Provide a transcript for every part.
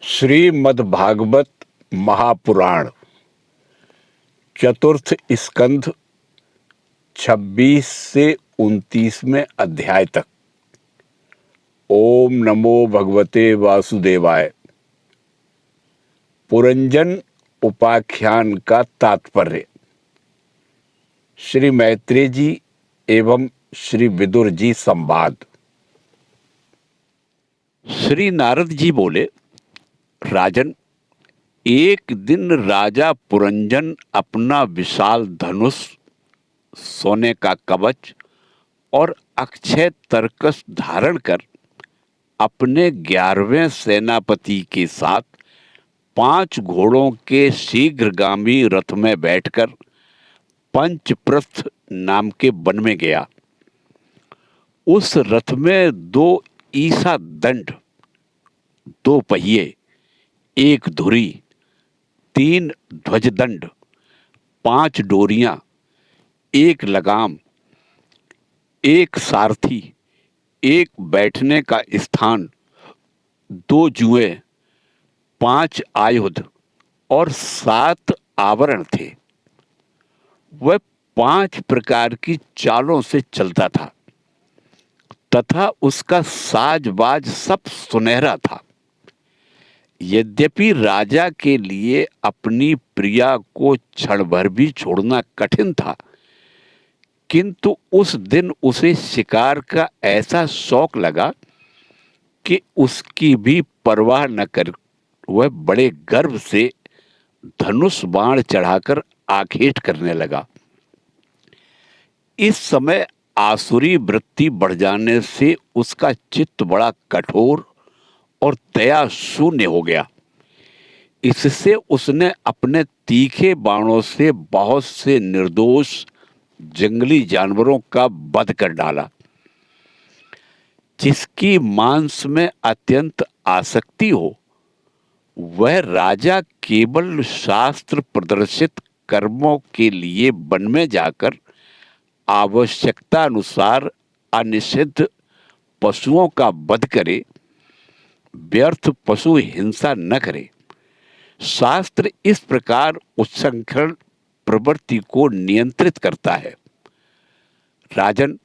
श्रीमद्भागवत महापुराण चतुर्थ स्कंध 26 से 29वें अध्याय तक। ओम नमो भगवते वासुदेवाय। पुरंजन उपाख्यान का तात्पर्य। श्री मैत्रेय जी एवं श्री विदुर जी संवाद। श्री नारद जी बोले, राजन, एक दिन राजा पुरंजन अपना विशाल धनुष, सोने का कवच और अक्षय तरकस धारण कर अपने 11वें सेनापति के साथ 5 घोड़ों के शीघ्रगामी रथ में बैठकर पंचप्रस्थ नाम के वन में गया। उस रथ में 2 ईसा दंड, 2 पहिए, 1 धुरी, 3 ध्वजदंड, 5 डोरियां, 1 लगाम, 1 सारथी, 1 बैठने का स्थान, 2 जुएं, 5 आयुध और 7 आवरण थे। वह 5 प्रकार की चालों से चलता था तथा उसका साज-बाज सब सुनहरा था। यद्यपि राजा के लिए अपनी प्रिया को क्षण भर भी छोड़ना कठिन था, किंतु उस दिन उसे शिकार का ऐसा शौक लगा कि उसकी भी परवाह न कर वह बड़े गर्व से धनुष बाण चढ़ाकर आखेट करने लगा। इस समय आसुरी वृत्ति बढ़ जाने से उसका चित्त बड़ा कठोर और दया शून्य हो गया। इससे उसने अपने तीखे बाणों से बहुत से निर्दोष जंगली जानवरों का वध कर डाला। जिसकी मांस में अत्यंत आसक्ति हो, वह राजा केवल शास्त्र प्रदर्शित कर्मों के लिए वन में जाकर आवश्यकता अनुसार अनिषिद्ध पशुओं का वध करे, व्यर्थ पशु हिंसा न करे। शास्त्र इस प्रकार उच्छृंखल प्रवृत्ति को नियंत्रित करता है। राजन,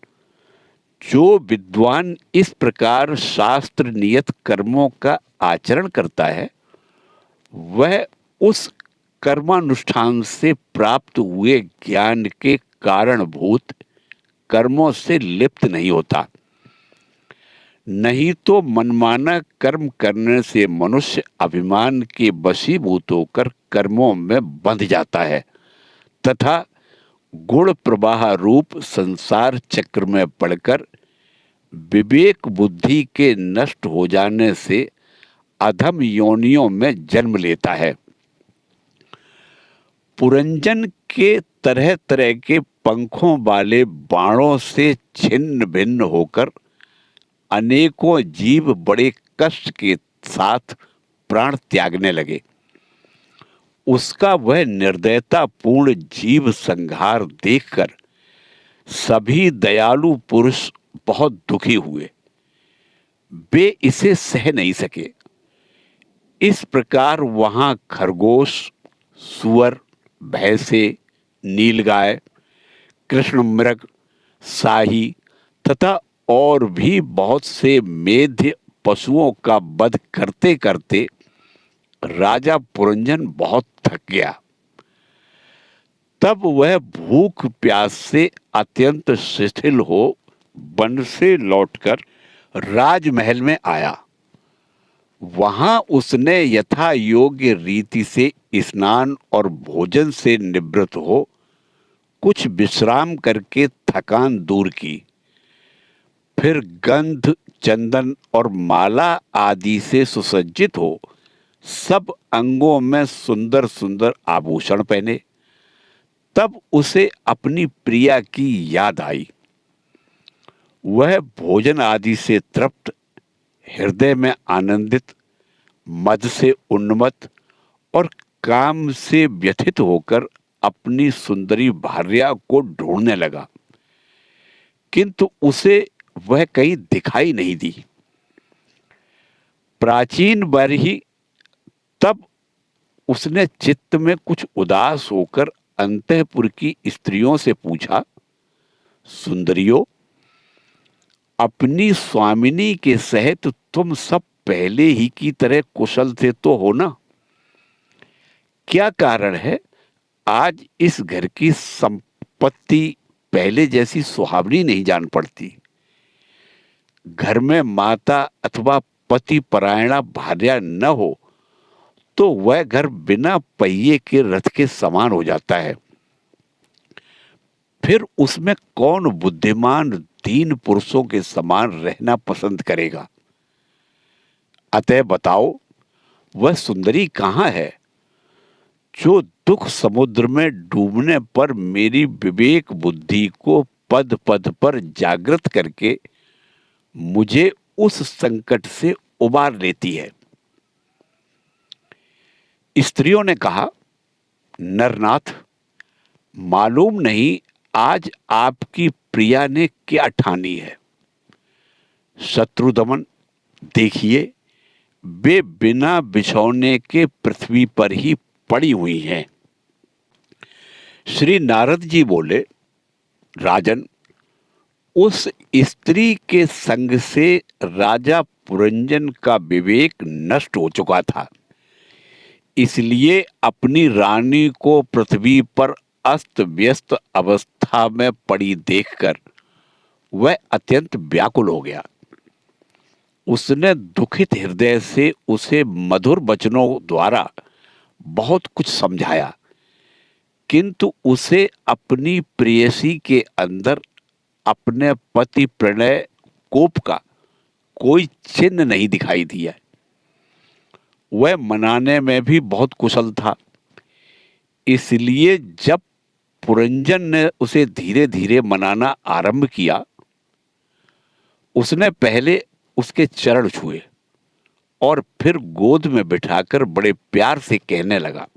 जो विद्वान इस प्रकार शास्त्र नियत कर्मों का आचरण करता है, वह उस कर्मानुष्ठान से प्राप्त हुए ज्ञान के कारणभूत कर्मों से लिप्त नहीं होता। नहीं तो मनमाना कर्म करने से मनुष्य अभिमान के वशीभूत होकर कर्मों में बंध जाता है तथा गुण प्रवाह रूप संसार चक्र में पड़कर विवेक बुद्धि के नष्ट हो जाने से अधम योनियों में जन्म लेता है। पुरंजन के तरह तरह के पंखों वाले बाणों से छिन्न भिन्न होकर अनेकों जीव बड़े कष्ट के साथ प्राण त्यागने लगे। उसका वह निर्दयतापूर्ण जीव संहार देखकर सभी दयालु पुरुष बहुत दुखी हुए। वे इसे सह नहीं सके। इस प्रकार वहां खरगोश, सुअर, भैंसे, नीलगाय, कृष्ण मृग, शाही तथा और भी बहुत से मेध्य पशुओं का वध करते करते राजा पुरंजन बहुत थक गया। तब वह भूख प्यास से अत्यंत शिथिल हो वन से लौटकर राजमहल में आया। वहां उसने यथा योग्य रीति से स्नान और भोजन से निवृत्त हो कुछ विश्राम करके थकान दूर की। फिर गंध, चंदन और माला आदि से सुसज्जित हो सब अंगों में सुंदर सुंदर आभूषण पहने। तब उसे अपनी प्रिया की याद आई। वह भोजन आदि से तृप्त, हृदय में आनंदित, मद से उन्मत्त और काम से व्यथित होकर अपनी सुंदरी भार्या को ढूंढने लगा, किंतु उसे वह कहीं दिखाई नहीं दी। प्राचीन बरही तब उसने चित्त में कुछ उदास होकर अंतःपुर की स्त्रियों से पूछा, सुंदरियो, अपनी स्वामिनी के सहित तुम सब पहले ही की तरह कुशल थे तो हो ना? क्या कारण है आज इस घर की संपत्ति पहले जैसी सुहावनी नहीं जान पड़ती? घर में माता अथवा पति परायणा भार्या न हो तो वह घर बिना पहिए के रथ के समान हो जाता है। फिर उसमें कौन बुद्धिमान दीन पुरुषों के समान रहना पसंद करेगा? अतः बताओ, वह सुंदरी कहाँ है जो दुख समुद्र में डूबने पर मेरी विवेक बुद्धि को पद पद पर जागृत करके मुझे उस संकट से उबार लेती है? स्त्रियों ने कहा, नरनाथ, मालूम नहीं आज आपकी प्रिया ने क्या ठानी है। शत्रुदमन, देखिए वे बिना बिछौने के पृथ्वी पर ही पड़ी हुई हैं। श्री नारद जी बोले, राजन, उस स्त्री के संग से राजा पुरंजन का विवेक नष्ट हो चुका था, इसलिए अपनी रानी को पृथ्वी पर अस्त व्यस्त अवस्था में पड़ी देखकर वह अत्यंत व्याकुल हो गया। उसने दुखित हृदय से उसे मधुर वचनों द्वारा बहुत कुछ समझाया, किंतु उसे अपनी प्रेयसी के अंदर अपने पति प्रणय कोप का कोई चिन्ह नहीं दिखाई दिया। वह मनाने में भी बहुत कुशल था, इसलिए जब पुरंजन ने उसे धीरे धीरे मनाना आरंभ किया, उसने पहले उसके चरण छुए और फिर गोद में बिठाकर बड़े प्यार से कहने लगा,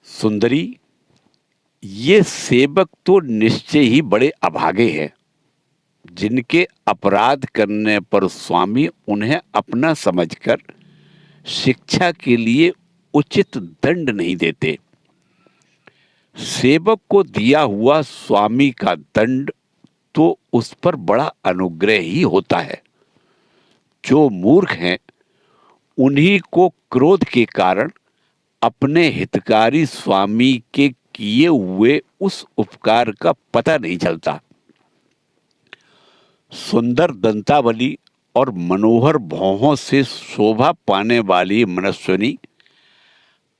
सुंदरी, ये सेवक तो निश्चय ही बड़े अभागे हैं, जिनके अपराध करने पर स्वामी उन्हें अपना समझकर शिक्षा के लिए उचित दंड नहीं देते। सेवक को दिया हुआ स्वामी का दंड तो उस पर बड़ा अनुग्रह ही होता है। जो मूर्ख हैं उन्हीं को क्रोध के कारण अपने हितकारी स्वामी के किए हुए उस उपकार का पता नहीं चलता। सुंदर दंतावली और मनोहर भौहों से शोभा पाने वाली मनस्विनी,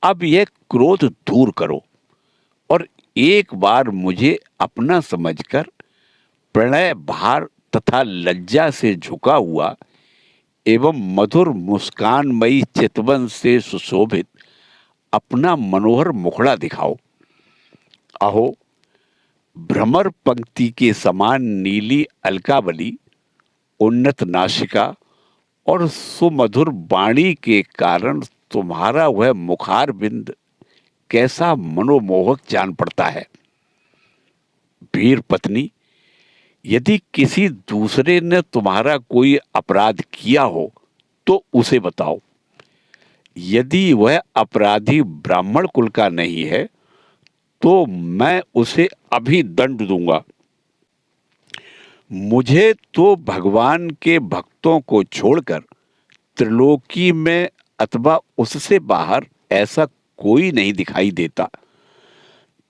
अब यह क्रोध दूर करो और एक बार मुझे अपना समझकर प्रणय भार तथा लज्जा से झुका हुआ एवं मधुर मुस्कानमयी चितवन से सुशोभित अपना मनोहर मुखड़ा दिखाओ। अहो, भ्रमर पंक्ति के समान नीली अलकावली, उन्नत नासिका और सुमधुर वाणी के कारण तुम्हारा वह मुखार बिंद कैसा मनोमोहक जान पड़ता है। वीर पत्नी, यदि किसी दूसरे ने तुम्हारा कोई अपराध किया हो तो उसे बताओ। यदि वह अपराधी ब्राह्मण कुल का नहीं है तो मैं उसे अभी दंड दूंगा। मुझे तो भगवान के भक्तों को छोड़कर त्रिलोकी में अथवा उससे बाहर ऐसा कोई नहीं दिखाई देता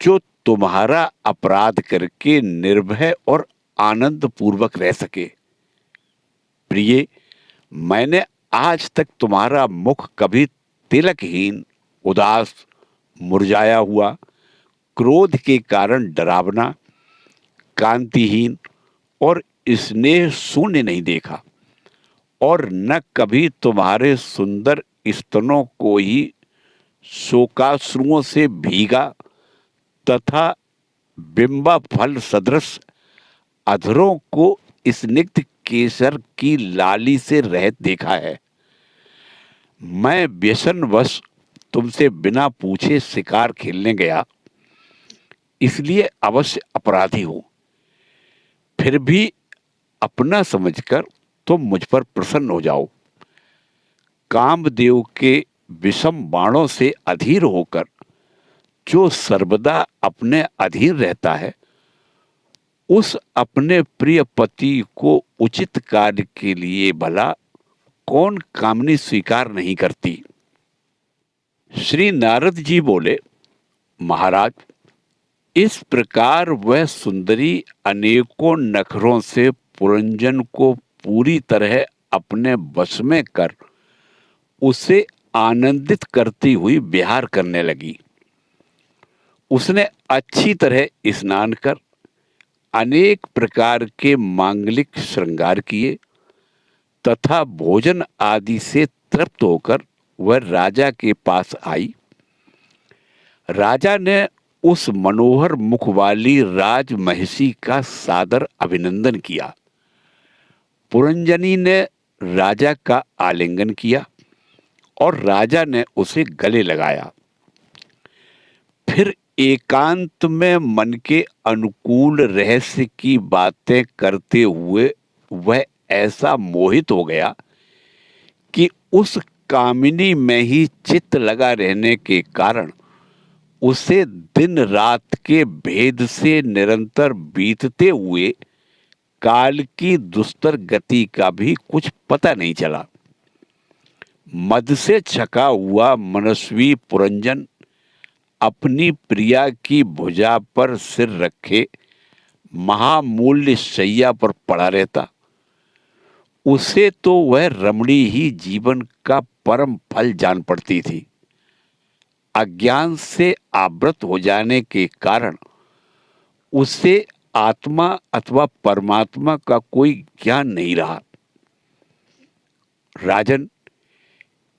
जो तुम्हारा अपराध करके निर्भय और आनंद पूर्वक रह सके। प्रिय, मैंने आज तक तुम्हारा मुख कभी तिलकहीन, उदास, मुरझाया हुआ, क्रोध के कारण डरावना, कांतिहीन और स्नेह शून्य नहीं देखा, और न कभी तुम्हारे सुंदर स्तनों को ही शोकाश्रुओं से भीगा तथा बिंबा फल सदृश अधरों को स्निग्ध केसर की लाली से रहित देखा है। मैं व्यसनवश तुमसे बिना पूछे शिकार खेलने गया, इसलिए अवश्य अपराधी हूं। फिर भी अपना समझकर तुम मुझ पर प्रसन्न हो जाओ। कामदेव के विषम बाणों से अधीर होकर जो सर्वदा अपने अधीन रहता है, उस अपने प्रिय पति को उचित कार्य के लिए भला कौन कामनी स्वीकार नहीं करती। श्री नारद जी बोले, महाराज, इस प्रकार वह सुंदरी अनेकों नखरों से पुरंजन को पूरी तरह अपने वश में कर उसे आनंदित करती हुई विहार करने लगी। उसने अच्छी तरह स्नान कर अनेक प्रकार के मांगलिक श्रृंगार किए तथा भोजन आदि से तृप्त होकर वह राजा के पास आई। राजा ने उस मनोहर मुख वाली राजमहिषी का सादर अभिनंदन किया। पुरंजनी ने राजा का आलिंगन किया और राजा ने उसे गले लगाया। फिर एकांत में मन के अनुकूल रहस्य की बातें करते हुए वह ऐसा मोहित हो गया कि उस कामिनी में ही चित्त लगा रहने के कारण उसे दिन रात के भेद से निरंतर बीतते हुए काल की दुस्तर गति का भी कुछ पता नहीं चला। मद से छका हुआ मनस्वी पुरंजन अपनी प्रिया की भुजा पर सिर रखे महामूल्य शैया पर पड़ा रहता। उसे तो वह रमणी ही जीवन का परम फल जान पड़ती थी। अज्ञान से आवृत हो जाने के कारण उसे आत्मा अथवा परमात्मा का कोई ज्ञान नहीं रहा। राजन,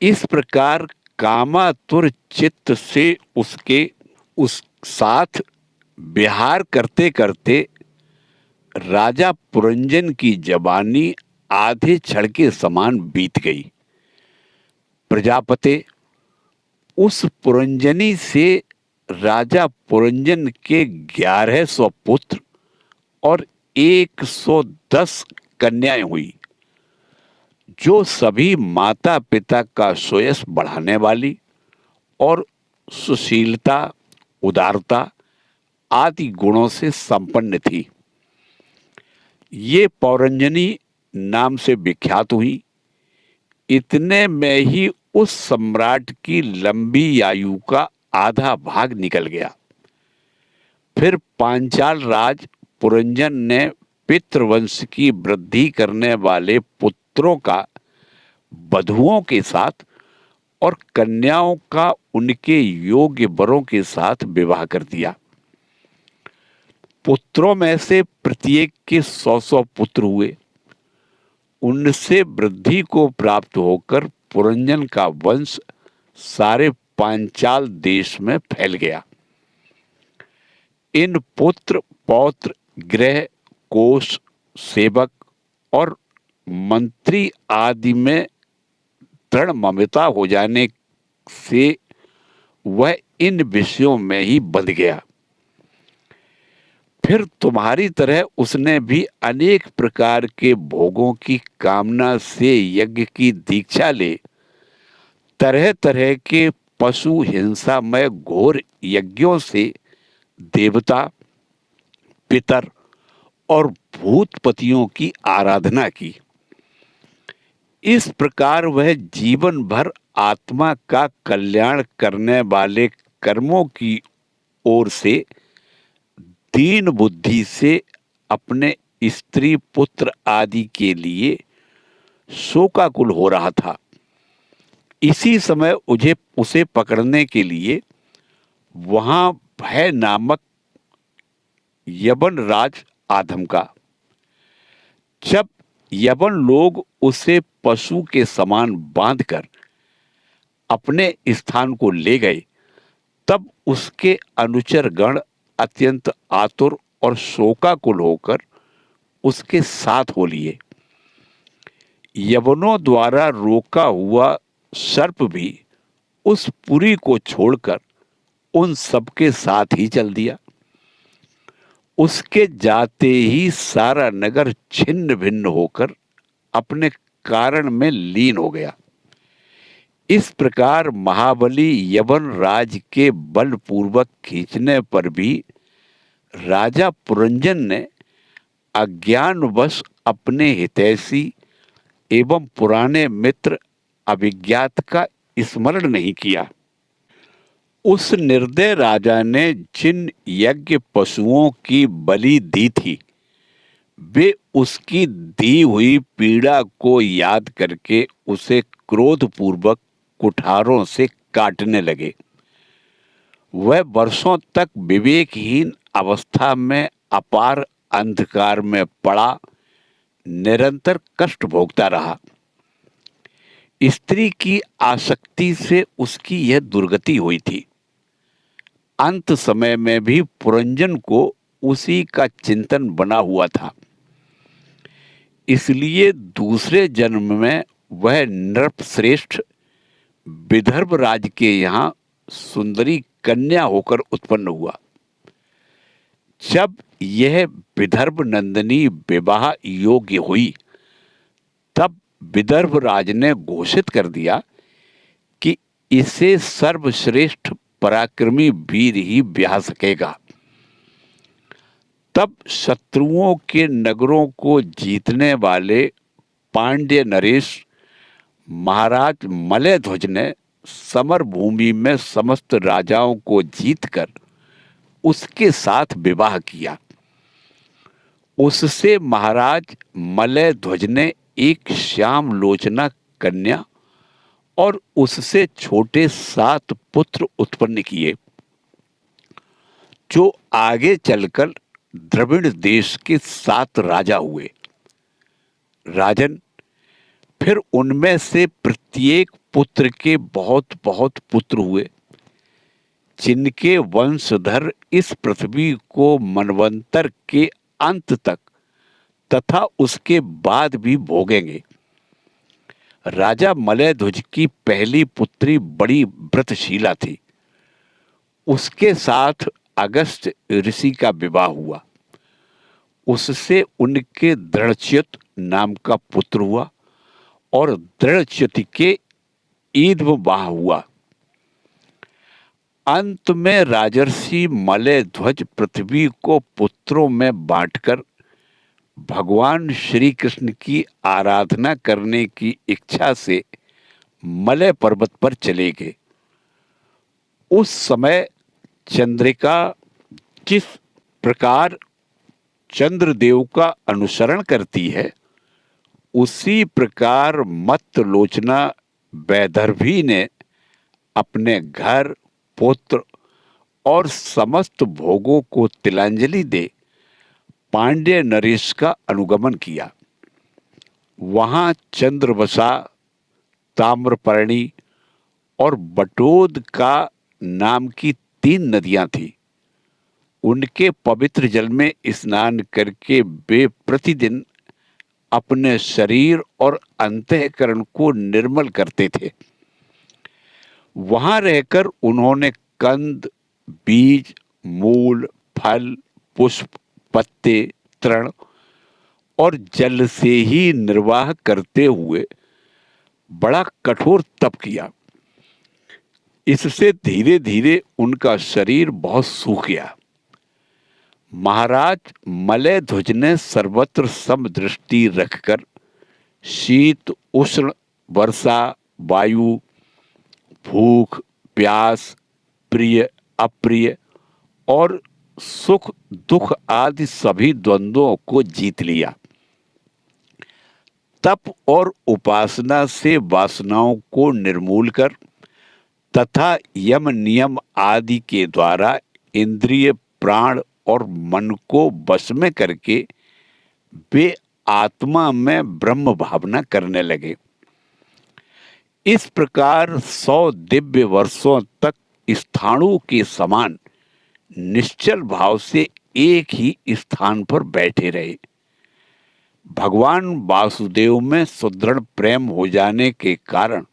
इस प्रकार कामातुर चित्त से उस साथ विहार करते करते राजा पुरंजन की जवानी आधे क्षण के समान बीत गई। प्रजापते, उस पुरंजनी से राजा पुरंजन के 1100 पुत्र और 110 कन्याएं हुई, जो सभी माता पिता का श्रेयस बढ़ाने वाली और सुशीलता, उदारता आदि गुणों से संपन्न थी। ये पौरंजनी नाम से विख्यात हुई। इतने में ही उस सम्राट की लंबी आयु का आधा भाग निकल गया। फिर पांचाल राज पुरंजन ने पितृवंश की वृद्धि करने वाले पुत्रों का वधुओं के साथ और कन्याओं का उनके योग्य वरों के साथ विवाह कर दिया। पुत्रों में से प्रत्येक के 100 पुत्र हुए। उनसे वृद्धि को प्राप्त होकर पुरंजन का वंश सारे पांचाल देश में फैल गया। इन पुत्र पौत्र, गृह, कोष, सेवक और मंत्री आदि में दृढ़ ममता हो जाने से वह इन विषयों में ही बंध गया। फिर तुम्हारी तरह उसने भी अनेक प्रकार के भोगों की कामना से यज्ञ की दीक्षा ले तरह तरह के पशु हिंसामय घोर यज्ञों से देवता, पितर और भूतपतियों की आराधना की। इस प्रकार वह जीवन भर आत्मा का कल्याण करने वाले कर्मों की ओर से दीन बुद्धि से अपने स्त्री पुत्र आदि के लिए शोकाकुल हो रहा था। इसी समय उसे पकड़ने के लिए वहां भय नामक यवन राज आधमका। जब यवन लोग उसे पशु के समान बांधकर अपने स्थान को ले गए, तब उसके अनुचर गण अत्यंत आतुर और शोकाकुल होकर उसके साथ हो लिए। यवनों द्वारा रोका हुआ सर्प भी उस पुरी को छोड़कर उन सबके साथ ही चल दिया। उसके जाते ही सारा नगर छिन्न भिन्न होकर अपने कारण में लीन हो गया। इस प्रकार महाबली यवन राज के बलपूर्वक खींचने पर भी राजा पुरंजन ने अज्ञानवश अपने हितैषी एवं पुराने मित्र अभिज्ञात का स्मरण नहीं किया। उस निर्दय राजा ने जिन यज्ञ पशुओं की बलि दी थी, वे उसकी दी हुई पीड़ा को याद करके उसे क्रोधपूर्वक कुठारों से काटने लगे। वह वर्षों तक विवेकहीन अवस्था में अपार अंधकार में पड़ा निरंतर कष्ट भोगता रहा। स्त्री की आसक्ति से उसकी यह दुर्गति हुई थी। अंत समय में भी पुरंजन को उसी का चिंतन बना हुआ था। इसलिए दूसरे जन्म में वह नृपश्रेष्ठ विदर्भ राज के यहाँ सुंदरी कन्या होकर उत्पन्न हुआ। जब यह विदर्भ नंदिनी विवाह योग्य हुई, तब विदर्भ राज ने घोषित कर दिया कि इसे सर्वश्रेष्ठ पराक्रमी वीर ही ब्याह सकेगा। तब शत्रुओं के नगरों को जीतने वाले पांड्य नरेश महाराज मलयध्वज ने समर भूमि में समस्त राजाओं को जीतकर उसके साथ विवाह किया। उससे महाराज मलयध्वज ने एक श्याम लोचना कन्या और उससे छोटे 7 पुत्र उत्पन्न किए, जो आगे चलकर द्रविड़ देश के 7 राजा हुए। राजन, फिर उनमें से प्रत्येक पुत्र के बहुत बहुत पुत्र हुए, जिनके वंशधर इस पृथ्वी को मनवंतर के अंत तक तथा उसके बाद भी भोगेंगे। राजा मलयध्वज की पहली पुत्री बड़ी व्रतशीला थी। उसके साथ अगस्त ऋषि का विवाह हुआ। उससे उनके दृढ़च्युत नाम का पुत्र हुआ और दृढ़च्युति के ईदवाह हुआ। अंत में राजर्षि मलयध्वज पृथ्वी को पुत्रों में बांटकर भगवान श्री कृष्ण की आराधना करने की इच्छा से मलय पर्वत पर चले गए। उस समय चंद्रिका जिस प्रकार चंद्रदेव का अनुसरण करती है, उसी प्रकार मत्तलोचना वैदर्भी ने अपने घर, पुत्र और समस्त भोगों को तिलांजलि दे पांड्य नरेश का अनुगमन किया। वहां चंद्रवसा, ताम्रपर्णी और बटोद का नाम की 3 नदियां थी। उनके पवित्र जल में स्नान करके वे प्रतिदिन अपने शरीर और अंतःकरण को निर्मल करते थे। वहां रहकर उन्होंने कंद, बीज, मूल, फल, पुष्प, पत्ते, तृण और जल से ही निर्वाह करते हुए बड़ा कठोर तप किया। इससे धीरे धीरे उनका शरीर बहुत सूख गया। महाराज मलयध्वज ने सर्वत्र समदृष्टि रखकर शीत, उष्ण, वर्षा, वायु, भूख, प्यास, प्रिय, अप्रिय और सुख, दुख आदि सभी द्वंद्वों को जीत लिया। तप और उपासना से वासनाओं को निर्मूल कर तथा यम नियम आदि के द्वारा इंद्रिय, प्राण और मन को वश में करके वे आत्मा में ब्रह्म भावना करने लगे। इस प्रकार 100 दिव्य वर्षों तक स्थाणु के समान निश्चल भाव से एक ही स्थान पर बैठे रहे। भगवान वासुदेव में सुदृढ़ प्रेम हो जाने के कारण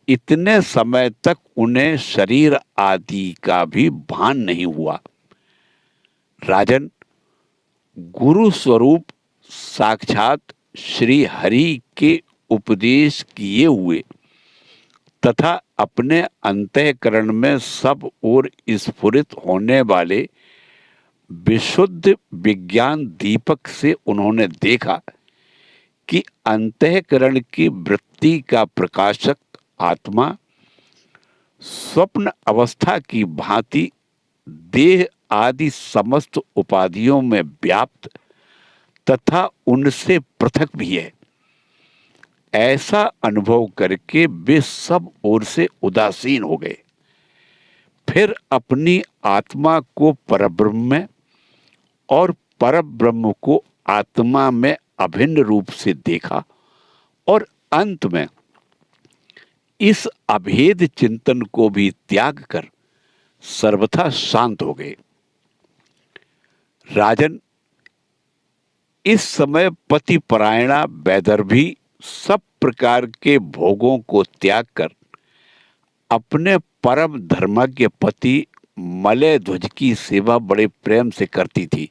इतने समय तक उन्हें शरीर आदि का भी भान नहीं हुआ। राजन, गुरु स्वरूप साक्षात श्री हरि के उपदेश किए हुए तथा अपने अंतःकरण में सब ओर स्फुरित होने वाले विशुद्ध विज्ञान दीपक से उन्होंने देखा कि अंतःकरण की वृत्ति का प्रकाशक आत्मा स्वप्न अवस्था की भांति देह आदि समस्त उपाधियों में व्याप्त तथा उनसे पृथक भी है। ऐसा अनुभव करके वे सब ओर से उदासीन हो गए। फिर अपनी आत्मा को परब्रह्म में और परब्रह्म को आत्मा में अभिन्न रूप से देखा और अंत में इस अभेद चिंतन को भी त्याग कर सर्वथा शांत हो गए। राजन, इस समय पति परायणा वैदर्भी सब प्रकार के भोगों को त्याग कर अपने परम धर्मज्ञ पति मलय ध्वज की सेवा बड़े प्रेम से करती थी।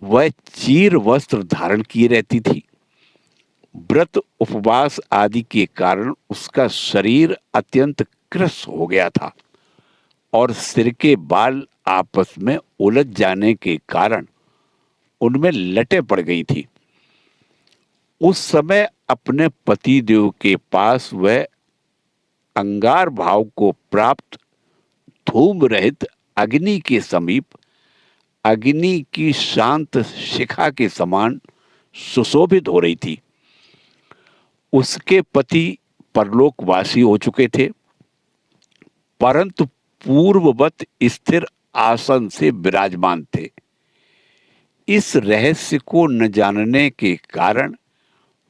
वह चीर वस्त्र धारण किए रहती थी। व्रत उपवास आदि के कारण उसका शरीर अत्यंत कृश हो गया था और सिर के बाल आपस में उलझ जाने के कारण उनमें लटें पड़ गई थी। उस समय अपने पति देव के पास वह अंगार भाव को प्राप्त धूम रहित अग्नि के समीप अग्नि की शांत शिखा के समान सुशोभित हो रही थी। उसके पति परलोकवासी हो चुके थे, परंतु पूर्ववत स्थिर आसन से विराजमान थे। इस रहस्य को न जानने के कारण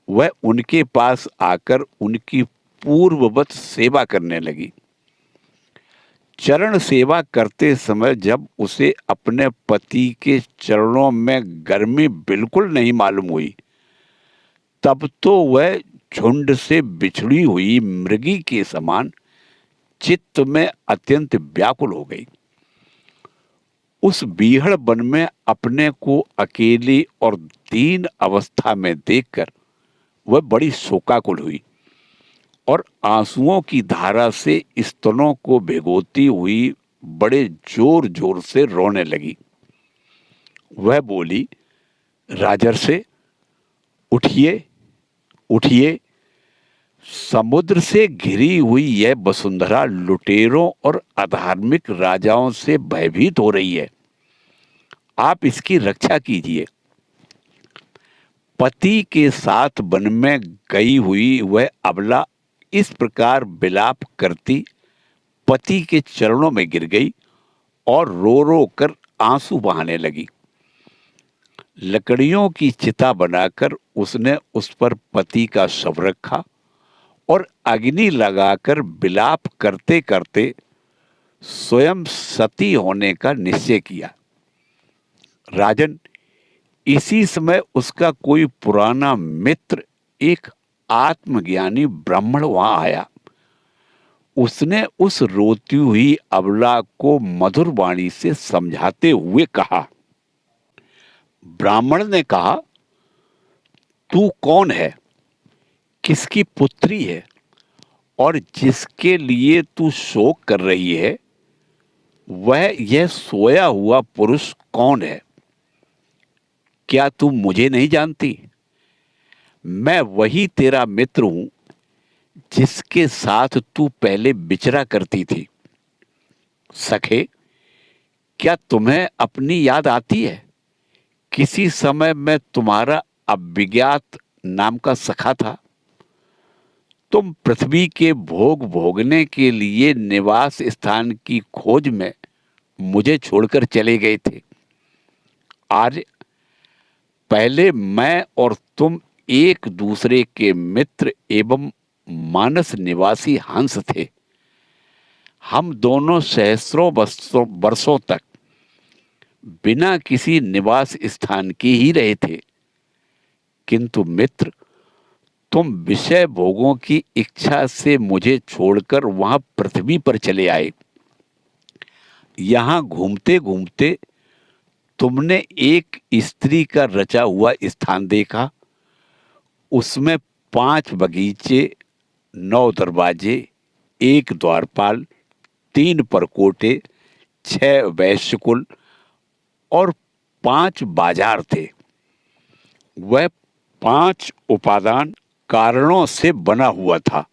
वह उनके पास आकर उनकी पूर्ववत सेवा करने लगी। चरण सेवा करते समय जब उसे अपने पति के चरणों में गर्मी बिल्कुल नहीं मालूम हुई, तब तो वह झुंड से बिछड़ी हुई मृगी के समान चित्त में अत्यंत व्याकुल हो गई। उस बीहड़ वन में अपने को अकेली और दीन अवस्था में देखकर वह बड़ी शोकाकुल हुई और आंसुओं की धारा से स्तनों को भिगोती हुई बड़े जोर जोर से रोने लगी। वह बोली, राजर्षि, उठिए उठिए, समुद्र से घिरी हुई यह वसुंधरा लुटेरों और अधार्मिक राजाओं से भयभीत हो रही है। आप इसकी रक्षा कीजिए। पति के साथ वन में गई हुई वह अबला इस प्रकार विलाप करती पति के चरणों में गिर गई और रो रो कर आंसू बहाने लगी। लकड़ियों की चिता बनाकर उसने उस पर पति का शव रखा और अग्नि लगाकर विलाप करते करते स्वयं सती होने का निश्चय किया। राजन, इसी समय उसका कोई पुराना मित्र, एक आत्मज्ञानी ब्राह्मण वहां आया। उसने उस रोती हुई अबला को मधुर वाणी से समझाते हुए कहा। ब्राह्मण ने कहा, तू कौन है, किसकी पुत्री है और जिसके लिए तू शोक कर रही है, वह यह सोया हुआ पुरुष कौन है? क्या तू मुझे नहीं जानती? मैं वही तेरा मित्र हूं जिसके साथ तू पहले विचरा करती थी। सखे, क्या तुम्हें अपनी याद आती है? किसी समय मैं तुम्हारा अभिज्ञात नाम का सखा था। तुम पृथ्वी के भोग भोगने के लिए निवास स्थान की खोज में मुझे छोड़कर चले गए थे। आज पहले मैं और तुम एक दूसरे के मित्र एवं मानस निवासी हंस थे। हम दोनों सहस्रों वर्षों तक बिना किसी निवास स्थान के ही रहे थे, किंतु मित्र, तुम विषय भोगों की इच्छा से मुझे छोड़कर वहां पृथ्वी पर चले आए। यहां घूमते घूमते तुमने एक स्त्री का रचा हुआ स्थान देखा। उसमें 5 बगीचे, 9 दरवाजे, 1 द्वारपाल, 3 परकोटे, 6 वैश्यकुल और 5 बाजार थे। वह 5 उपादान कारणों से बना हुआ था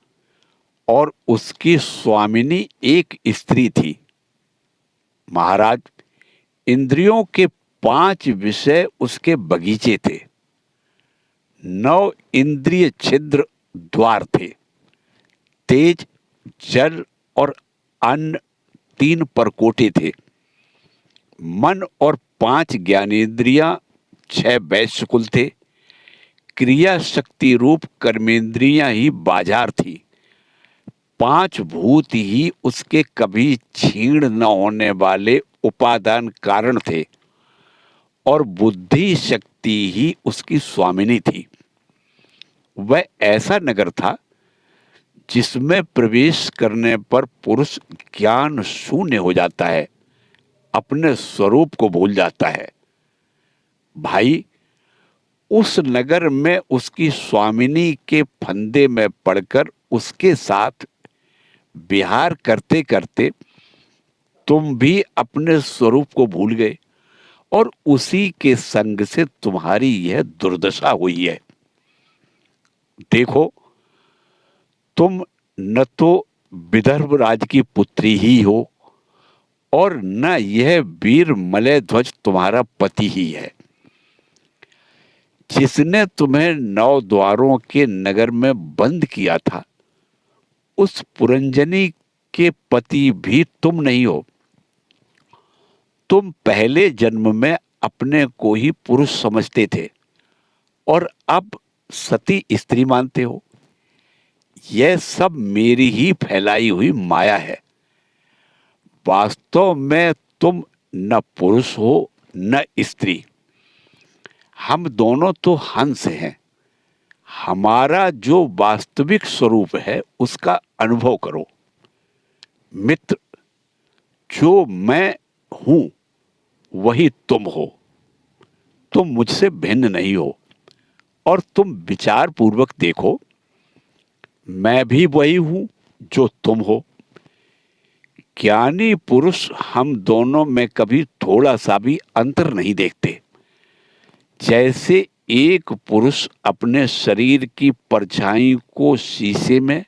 और उसकी स्वामिनी एक स्त्री थी। महाराज, इंद्रियों के 5 विषय उसके बगीचे थे। 9 इंद्रिय छिद्र द्वार थे। तेज, जल और अन्न 3 परकोटे थे। मन और 5 ज्ञानेंद्रियां, 6 वैश्यकुल थे। क्रिया शक्ति रूप कर्मेंद्रियां ही बाजार थी। 5 भूत ही उसके कभी क्षीण न होने वाले उपादान कारण थे और बुद्धि शक्ति ही उसकी स्वामिनी थी। वह ऐसा नगर था जिसमें प्रवेश करने पर पुरुष ज्ञान शून्य हो जाता है, अपने स्वरूप को भूल जाता है। भाई, उस नगर में उसकी स्वामिनी के फंदे में पड़कर उसके साथ विहार करते करते तुम भी अपने स्वरूप को भूल गए और उसी के संग से तुम्हारी यह दुर्दशा हुई है। देखो, तुम न तो विदर्भ राज की पुत्री ही हो और न यह वीर मलय ध्वज तुम्हारा पति ही है। जिसने तुम्हें 9 द्वारों के नगर में बंद किया था, उस पुरंजनी के पति भी तुम नहीं हो। तुम पहले जन्म में अपने को ही पुरुष समझते थे और अब सती स्त्री मानते हो। यह सब मेरी ही फैलाई हुई माया है। वास्तव में तुम न पुरुष हो न स्त्री। हम दोनों तो हंस हैं। हमारा जो वास्तविक स्वरूप है उसका अनुभव करो। मित्र, जो मैं हूं वही तुम हो। तुम मुझसे भिन्न नहीं हो और तुम विचार पूर्वक देखो, मैं भी वही हूं जो तुम हो। ज्ञानी पुरुष हम दोनों में कभी थोड़ा सा भी अंतर नहीं देखते। जैसे एक पुरुष अपने शरीर की परछाई को शीशे में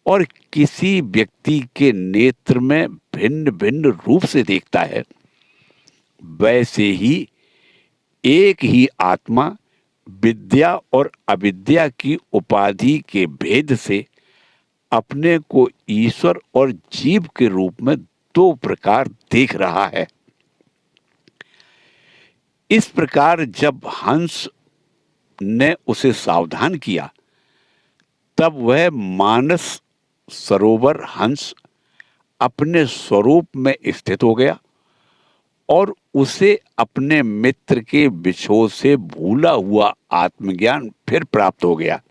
और किसी व्यक्ति के नेत्र में भिन्न भिन्न रूप से देखता है, वैसे ही एक ही आत्मा विद्या और अविद्या की उपाधि के भेद से अपने को ईश्वर और जीव के रूप में 2 प्रकार देख रहा है। इस प्रकार जब हंस ने उसे सावधान किया, तब वह मानस सरोवर हंस अपने स्वरूप में स्थित हो गया और उसे अपने मित्र के विछोह से भूला हुआ आत्मज्ञान फिर प्राप्त हो गया।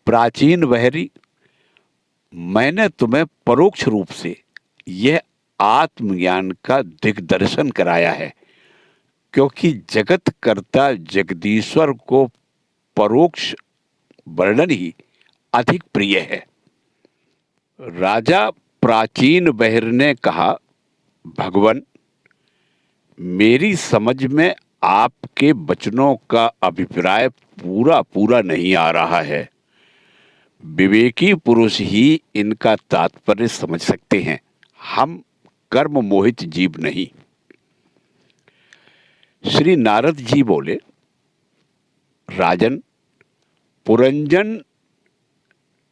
प्राचीन बहरी, मैंने तुम्हें परोक्ष रूप से यह आत्मज्ञान का दिग्दर्शन कराया है, क्योंकि जगत कर्ता जगदीश्वर को परोक्ष वर्णन ही अधिक प्रिय है। राजा प्राचीन बहिर ने कहा, भगवन, मेरी समझ में आपके वचनों का अभिप्राय पूरा पूरा नहीं आ रहा है। विवेकी पुरुष ही इनका तात्पर्य समझ सकते हैं, हम कर्म मोहित जीव नहीं। श्री नारद जी बोले, राजन, पुरंजन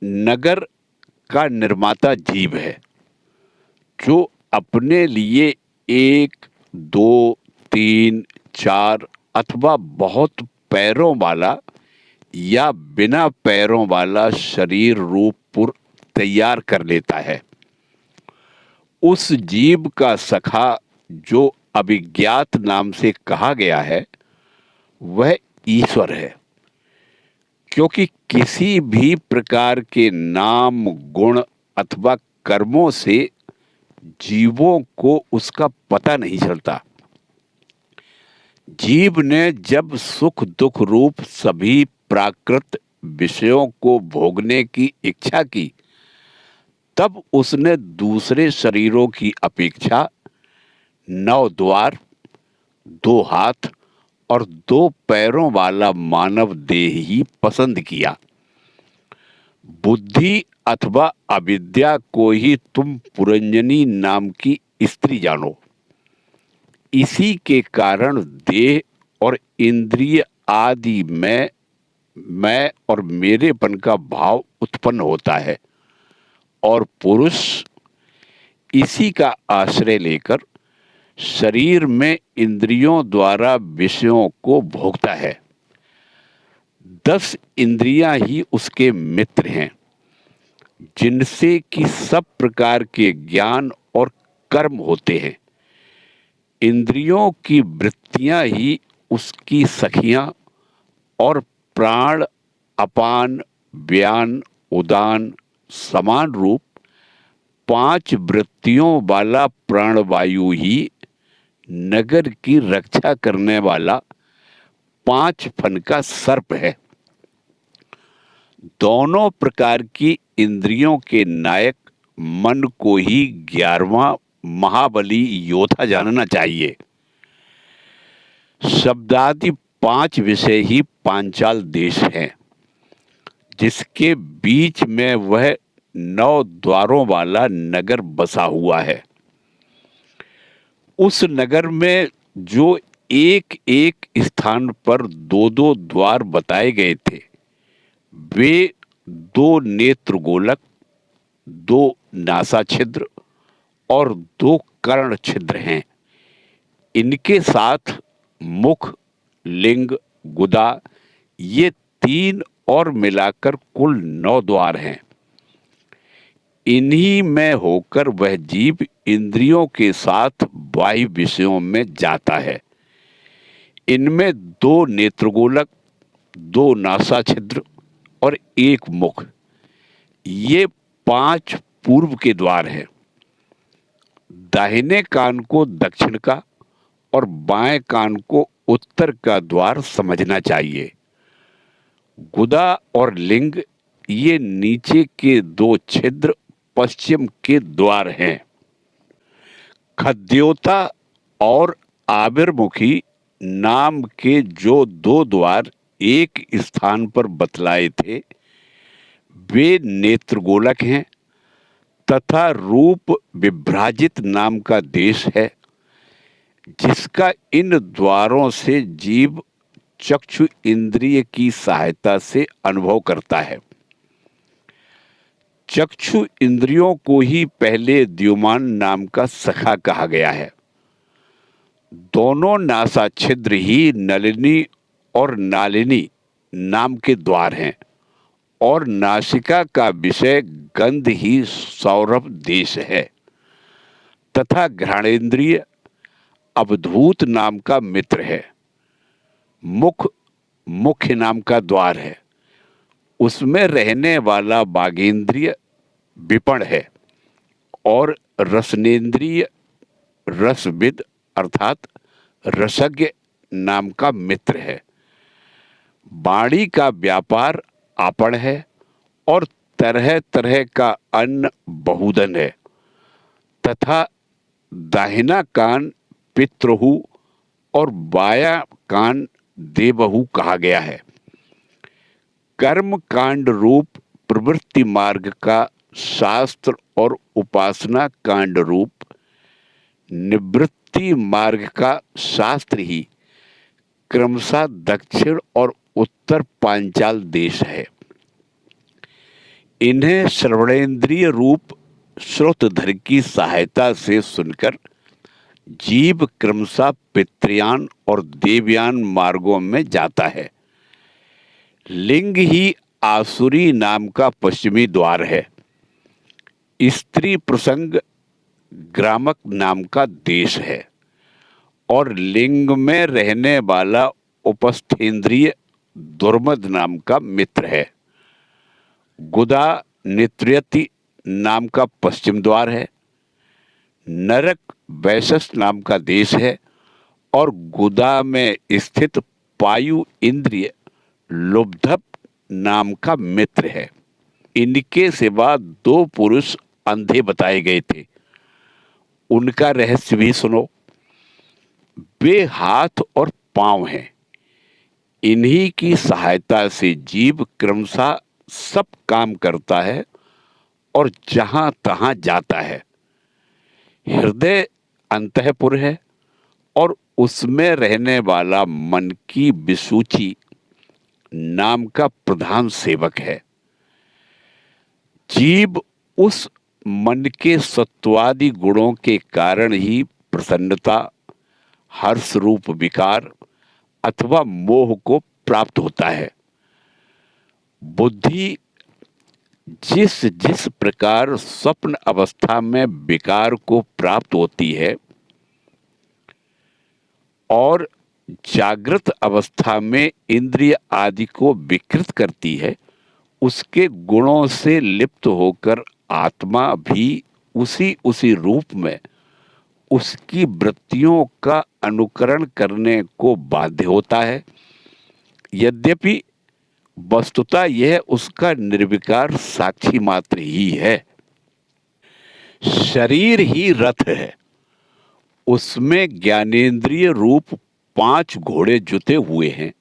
नगर का निर्माता जीव है, जो अपने लिए 1, 2, 3, 4 अथवा बहुत पैरों वाला या बिना पैरों वाला शरीर रूप पुर तैयार कर लेता है। उस जीव का सखा जो अभिज्ञात नाम से कहा गया है, वह ईश्वर है, क्योंकि किसी भी प्रकार के नाम, गुण अथवा कर्मों से जीवों को उसका पता नहीं चलता। जीव ने जब सुख दुख रूप सभी प्राकृत विषयों को भोगने की इच्छा की, तब उसने दूसरे शरीरों की अपेक्षा 9 द्वार, 2 हाथ और 2 पैरों वाला मानव देह ही पसंद किया। बुद्धि अथवा अविद्या को ही तुम पुरंजनी नाम की स्त्री जानो। इसी के कारण देह और इंद्रिय आदि में मैं और मेरेपन का भाव उत्पन्न होता है, और पुरुष इसी का आश्रय लेकर शरीर में इंद्रियों द्वारा विषयों को भोगता है। 10 इंद्रियां ही उसके मित्र हैं, जिनसे कि सब प्रकार के ज्ञान और कर्म होते हैं। इंद्रियों की वृत्तियां ही उसकी सखियां और प्राण, अपान, व्यान, उदान, समान रूप 5 वृत्तियों वाला प्राणवायु ही नगर की रक्षा करने वाला 5 फन का सर्प है। दोनों प्रकार की इंद्रियों के नायक मन को ही 11वां महाबली योद्धा जानना चाहिए। शब्दादि 5 विषय ही पांचाल देश है, जिसके बीच में वह 9 द्वारों वाला नगर बसा हुआ है। उस नगर में जो एक एक स्थान पर 2-2 द्वार बताए गए थे, वे 2 नेत्र गोलक, 2 नासा छिद्र और 2 कर्ण छिद्र हैं। इनके साथ मुख, लिंग, गुदा, ये 3 और मिलाकर कुल 9 द्वार हैं। इन्हीं में होकर वह जीव इंद्रियों के साथ बाह्य विषयों में जाता है। इनमें 2 नेत्रगोलक, 2 नासा छिद्र और 1 मुख, ये 5 पूर्व के द्वार हैं। दाहिने कान को दक्षिण का और बाएं कान को उत्तर का द्वार समझना चाहिए। गुदा और लिंग, ये नीचे के 2 छिद्र पश्चिम के द्वार हैं। खद्योता और आविर्मुखी नाम के जो 2 द्वार एक स्थान पर बतलाए थे, वे नेत्रगोलक हैं, तथा रूप विभ्राजित नाम का देश है, जिसका इन द्वारों से जीव चक्षु इंद्रिय की सहायता से अनुभव करता है। चक्षु इंद्रियों को ही पहले द्युमान नाम का सखा कहा गया है। दोनों नासा छिद्र ही नलिनी और नालिनी नाम के द्वार हैं, और नासिका का विषय गंध ही सौरभ देश है, तथा घ्राणेन्द्रिय अवधूत नाम का मित्र है। मुख मुख्य नाम का द्वार है, उसमें रहने वाला बाघेंद्रिय विपण है, और रसनेन्द्रिय रसविद अर्थात रसज्ञ नाम का मित्र है। वाणी का व्यापार आपण है, और तरह तरह का अन्न बहुधन है, तथा दाहिना कान पितृहु और बाया कान देवहु कहा गया है। कर्म कांड रूप प्रवृत्ति मार्ग का शास्त्र और उपासना कांड रूप निवृत्ति मार्ग का शास्त्र ही क्रमशः दक्षिण और उत्तर पांचाल देश है। इन्हें श्रवणेन्द्रिय रूप श्रोतधर की सहायता से सुनकर जीव क्रमशः पितृयान और देवयान मार्गों में जाता है। लिंग ही आसुरी नाम का पश्चिमी द्वार है। स्त्री प्रसंग ग्रामक नाम का देश है, और लिंग में रहने वाला उपस्थेंद्रिय दुर्मद नाम का मित्र है। गुदा नित्र्यति नाम का पश्चिम द्वार है। नरक वैशस नाम का देश है, और गुदा में स्थित पायु इंद्रिय लुब्धप नाम का मित्र है। इनके सिवा 2 पुरुष अंधे बताए गए थे। उनका रहस्य भी सुनो। वे हाथ और पांव हैं। इन्हीं की सहायता से जीव क्रमशः सब काम करता है और जहां तहां जाता है। हृदय अंतःपुर है और उसमें रहने वाला मन की विसूची नाम का प्रधान सेवक है। जीव उस मन के सत्वादि गुणों के कारण ही प्रसन्नता, हर्ष रूप विकार अथवा मोह को प्राप्त होता है। बुद्धि जिस जिस प्रकार स्वप्न अवस्था में विकार को प्राप्त होती है और जागृत अवस्था में इंद्रिय आदि को विकृत करती है, उसके गुणों से लिप्त होकर आत्मा भी उसी उसी रूप में उसकी वृत्तियों का अनुकरण करने को बाध्य होता है। यद्यपि वस्तुतः यह उसका निर्विकार साक्षी मात्र ही है। शरीर ही रथ है, उसमें ज्ञानेंद्रिय रूप 5 घोड़े जुते हुए हैं।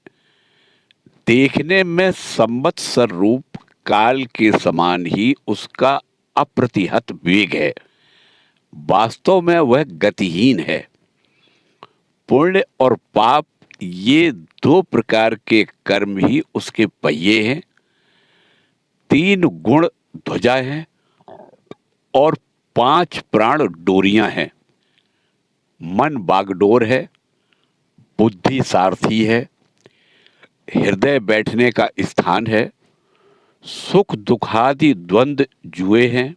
देखने में संवत्सर रूप काल के समान ही उसका अप्रतिहत वेग है। वास्तव में वह गतिहीन है। पुण्य और पाप ये 2 प्रकार के कर्म ही उसके पहिए हैं। 3 गुण ध्वजा हैं और 5 प्राण डोरियां हैं। मन बागडोर है, बुद्धि सारथी है, हृदय बैठने का स्थान है, सुख दुखादि द्वंद्व जुए हैं,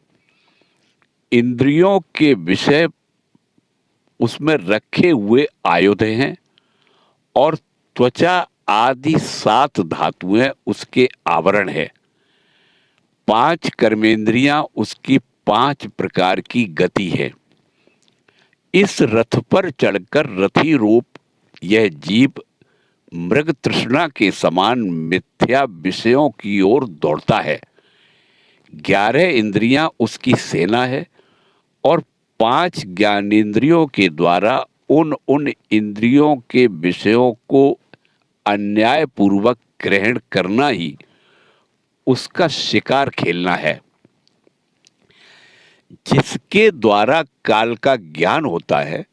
इंद्रियों के विषय उसमें रखे हुए आयुध हैं और त्वचा आदि 7 धातुएं उसके आवरण है। 5 कर्मेंद्रियां उसकी 5 प्रकार की गति है। इस रथ पर चढ़कर रथी रूप यह जीव मृग तृष्णा के समान मिथ्या विषयों की ओर दौड़ता है। 11 इंद्रियां उसकी सेना है और 5 ज्ञानेंद्रियों के द्वारा उन इंद्रियों के विषयों को अन्यायपूर्वक ग्रहण करना ही उसका शिकार खेलना है। जिसके द्वारा काल का ज्ञान होता है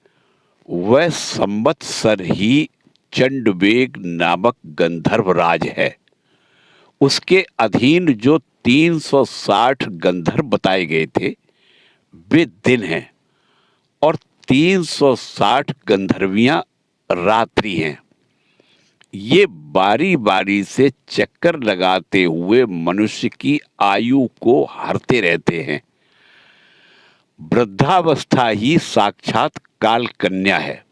वह संवत्सर ही चंडवेग नामक गंधर्व राज है। उसके अधीन जो 360 गंधर्व बताए गए थे वे दिन हैं और 360 गंधर्वियां रात्रि हैं। ये बारी बारी से चक्कर लगाते हुए मनुष्य की आयु को हरते रहते हैं। वृद्धावस्था ही साक्षात काल कन्या है।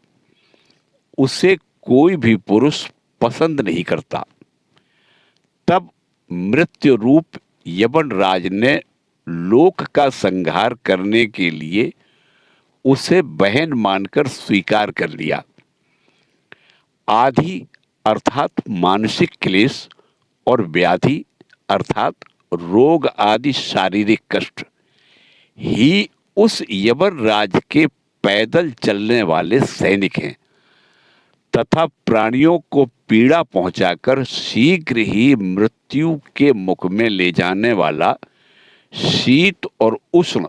उसे कोई भी पुरुष पसंद नहीं करता। तब मृत्यु रूप यवन राज ने लोक का संहार करने के लिए उसे बहन मानकर स्वीकार कर लिया। आदि अर्थात मानसिक क्लेश और व्याधि अर्थात रोग आदि शारीरिक कष्ट ही उस यवन राज के पैदल चलने वाले सैनिक हैं तथा प्राणियों को पीड़ा पहुंचाकर शीघ्र ही मृत्यु के मुख में ले जाने वाला शीत और उष्ण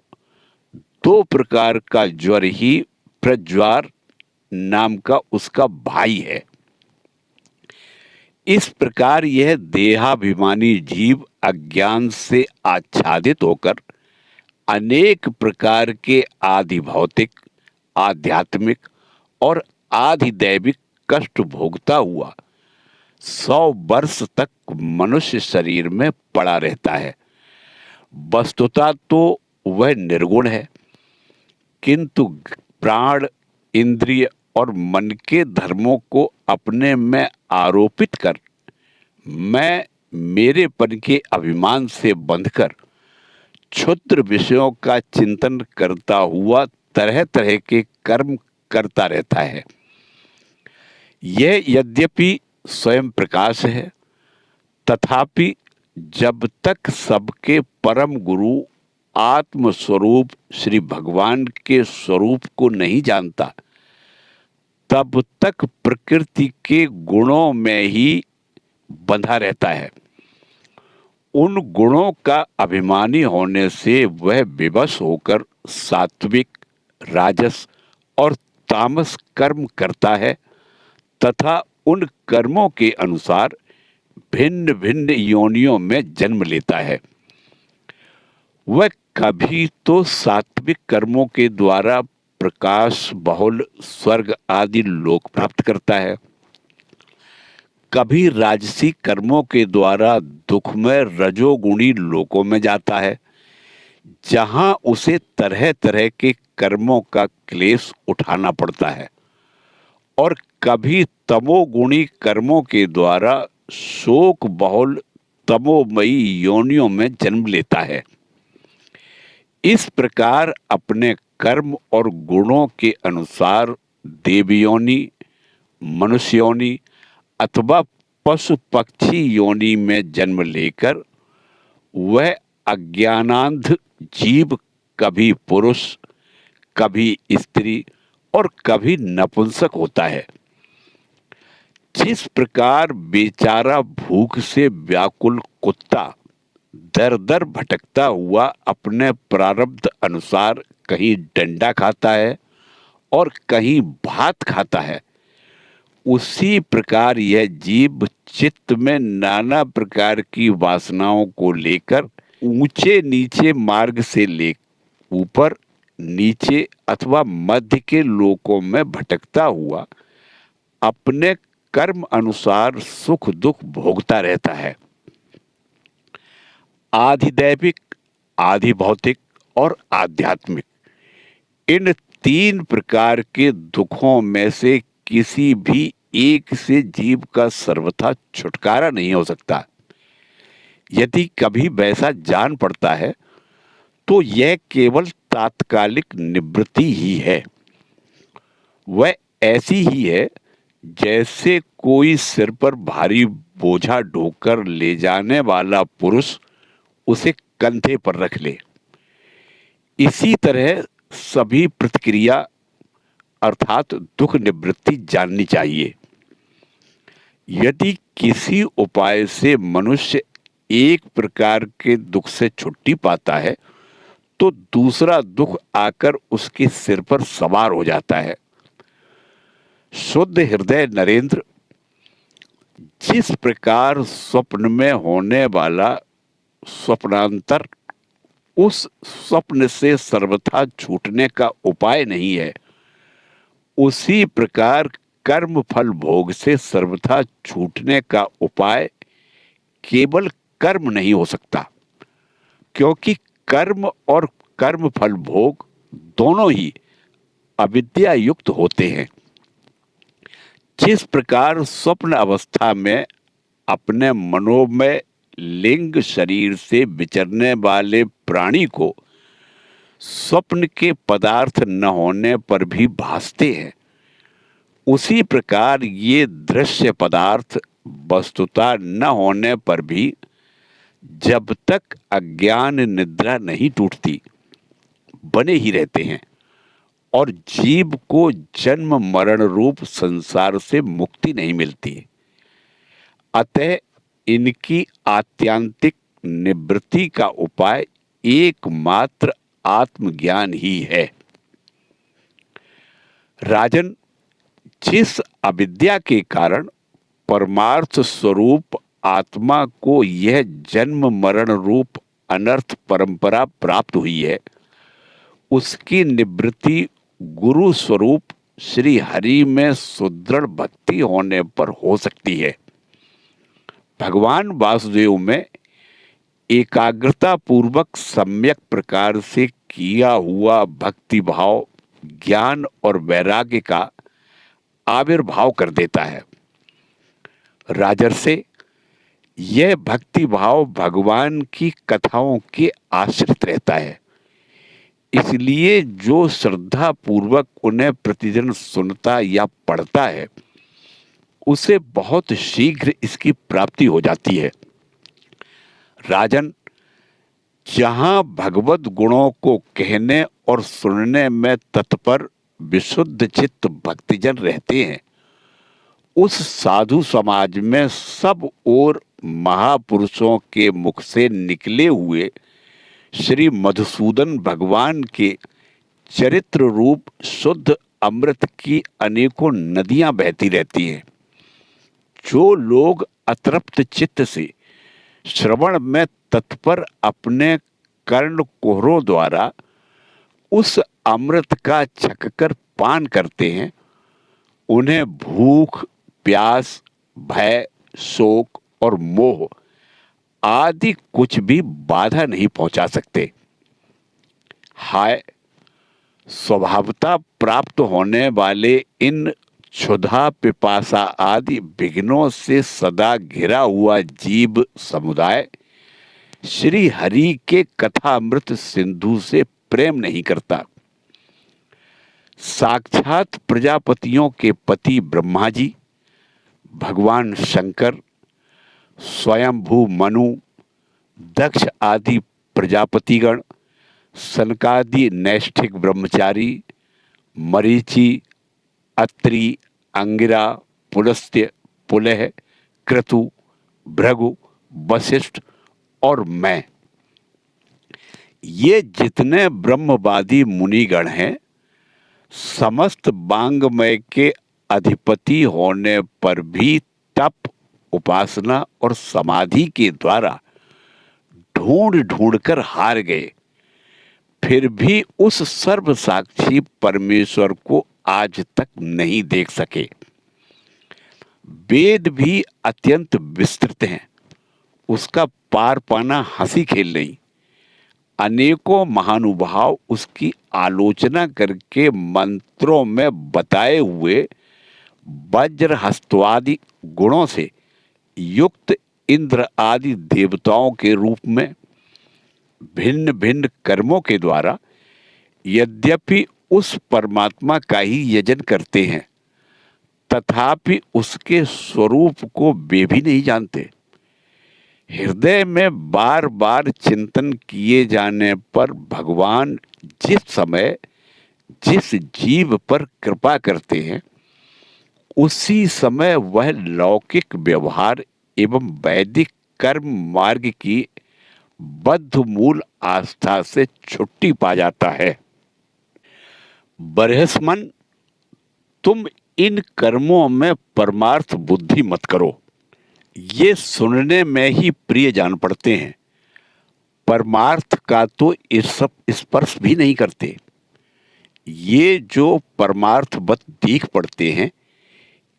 2 प्रकार का ज्वर ही प्रज्वार नाम का उसका भाई है। इस प्रकार यह देहाभिमानी जीव अज्ञान से आच्छादित होकर अनेक प्रकार के आदि भौतिक, आध्यात्मिक और आधिदैविक कष्ट भोगता हुआ 100 वर्ष तक मनुष्य शरीर में पड़ा रहता है। वस्तुतः तो वह निर्गुण है, किंतु प्राण, इंद्रिय और मन के धर्मों को अपने में आरोपित कर मैं मेरेपन के अभिमान से बंधकर क्षुद्र विषयों का चिंतन करता हुआ तरह तरह के कर्म करता रहता है। यह यद्यपि स्वयं प्रकाश है तथापि जब तक सबके परम गुरु आत्म स्वरूप श्री भगवान के स्वरूप को नहीं जानता, तब तक प्रकृति के गुणों में ही बंधा रहता है। उन गुणों का अभिमानी होने से वह विवश होकर सात्विक, राजस और तामस कर्म करता है तथा उन कर्मों के अनुसार भिन्न भिन्न योनियों में जन्म लेता है। वह कभी तो सात्विक कर्मों के द्वारा प्रकाश बहुल स्वर्ग आदि लोक प्राप्त करता है, कभी राजसी कर्मों के द्वारा दुखमय रजोगुणी लोकों में जाता है, जहां उसे तरह तरह के कर्मों का क्लेश उठाना पड़ता है, और कभी तमोगुणी कर्मों के द्वारा शोक बहुल तमोमयी योनियों में जन्म लेता है। इस प्रकार अपने कर्म और गुणों के अनुसार देवयोनि, मनुष्य योनि अथवा पशु पक्षी योनि में जन्म लेकर वह अज्ञानांध जीव कभी पुरुष, कभी स्त्री और कभी नपुंसक होता है। जिस प्रकार बेचारा भूख से व्याकुल कुत्ता दर दर भटकता हुआ अपने प्रारब्ध अनुसार कहीं डंडा खाता है और कहीं भात खाता है, उसी प्रकार यह जीव चित्त में नाना प्रकार की वासनाओं को लेकर ऊंचे नीचे मार्ग से ले ऊपर नीचे अथवा मध्य के लोकों में भटकता हुआ अपने कर्म अनुसार सुख दुख भोगता रहता है। आधिदैविक, आधि भौतिक और आध्यात्मिक, इन तीन प्रकार के दुखों में से किसी भी एक से जीव का सर्वथा छुटकारा नहीं हो सकता। यदि कभी वैसा जान पड़ता है तो यह केवल तात्कालिक निवृत्ति ही है। वह ऐसी ही है जैसे कोई सिर पर भारी बोझा ढोकर ले जाने वाला पुरुष उसे कंधे पर रख ले। इसी तरह सभी प्रतिक्रिया अर्थात दुख निवृत्ति जाननी चाहिए। यदि किसी उपाय से मनुष्य एक प्रकार के दुख से छुट्टी पाता है तो दूसरा दुख आकर उसके सिर पर सवार हो जाता है। शुद्ध हृदय नरेंद्र, जिस प्रकार स्वप्न में होने वाला स्वप्नांतर उस स्वप्न से सर्वथा छूटने का उपाय नहीं है, उसी प्रकार कर्म फल भोग से सर्वथा छूटने का उपाय केवल कर्म नहीं हो सकता, क्योंकि कर्म और कर्म फल भोग दोनों ही अविद्या युक्त होते हैं। जिस प्रकार स्वप्न अवस्था में अपने मनोमय लिंग शरीर से विचरने वाले प्राणी को स्वप्न के पदार्थ न होने पर भी भासते हैं, उसी प्रकार ये दृश्य पदार्थ वस्तुतः न होने पर भी जब तक अज्ञान निद्रा नहीं टूटती बने ही रहते हैं और जीव को जन्म मरण रूप संसार से मुक्ति नहीं मिलती। अतः इनकी आत्यांतिक निवृत्ति का उपाय एकमात्र आत्मज्ञान ही है। राजन, जिस अविद्या के कारण परमार्थ स्वरूप आत्मा को यह जन्म मरण रूप अनर्थ परंपरा प्राप्त हुई है, उसकी निवृत्ति गुरु स्वरूप श्री हरि में सुदृढ़ भक्ति होने पर हो सकती है। भगवान वासुदेव में एकाग्रता पूर्वक सम्यक प्रकार से किया हुआ भक्ति भाव ज्ञान और वैराग्य का आविर्भाव कर देता है। राजर्षे, यह भक्ति भाव भगवान की कथाओं के आश्रित रहता है, इसलिए जो श्रद्धा पूर्वक उन्हें प्रतिदिन सुनता या पढ़ता है उसे बहुत शीघ्र इसकी प्राप्ति हो जाती है। राजन, जहां भगवत गुणों को कहने और सुनने में तत्पर विशुद्ध चित्त भक्तजन रहते हैं, उस साधु समाज में सब ओर महापुरुषों के मुख से निकले हुए श्री मधुसूदन भगवान के चरित्र रूप शुद्ध अमृत की अनेकों नदियां बहती रहती हैं। जो लोग अतृप्त चित्त से श्रवण में तत्पर अपने कर्ण कोहरों द्वारा उस अमृत का छककर पान करते हैं, उन्हें भूख, प्यास, भय, शोक और मोह आदि कुछ भी बाधा नहीं पहुंचा सकते। हाय, स्वभावता प्राप्त होने वाले इन क्षुधा, पिपासा आदि विघ्नों से सदा घिरा हुआ जीव समुदाय श्री हरि के कथामृत सिंधु से प्रेम नहीं करता। साक्षात प्रजापतियों के पति ब्रह्मा जी, भगवान शंकर, स्वयंभू मनु, दक्ष आदि प्रजापतिगण, सनकादि नैष्ठिक ब्रह्मचारी, मरीचि, अत्रि, अंगिरा, पुलस्त्य, पुलह, क्रतु, भृगु, वशिष्ठ और मैं, ये जितने ब्रह्मवादी मुनिगण हैं, समस्त वांग्मय के अधिपति होने पर भी तप, उपासना और समाधि के द्वारा ढूंढ ढूंढ कर हार गए, फिर भी उस सर्वसाक्षी परमेश्वर को आज तक नहीं देख सके। वेद भी अत्यंत विस्तृत हैं, उसका पार पाना हंसी खेल नहीं। अनेकों महानुभाव उसकी आलोचना करके मंत्रों में बताए हुए वज्र हस्तवादि गुणों से युक्त इंद्र आदि देवताओं के रूप में भिन्न भिन्न कर्मों के द्वारा यद्यपि उस परमात्मा का ही यजन करते हैं, तथापि उसके स्वरूप को वे भी नहीं जानते। हृदय में बार बार चिंतन किए जाने पर भगवान जिस समय जिस जीव पर कृपा करते हैं, उसी समय वह लौकिक व्यवहार एवं वैदिक कर्म मार्ग की बद्ध मूल आस्था से छुट्टी पा जाता है। बृहस्पन, तुम इन कर्मों में परमार्थ बुद्धि मत करो, ये सुनने में ही प्रिय जान पड़ते हैं, परमार्थ का तो स्पर्श भी नहीं करते। ये जो परमार्थवत दिख पड़ते हैं,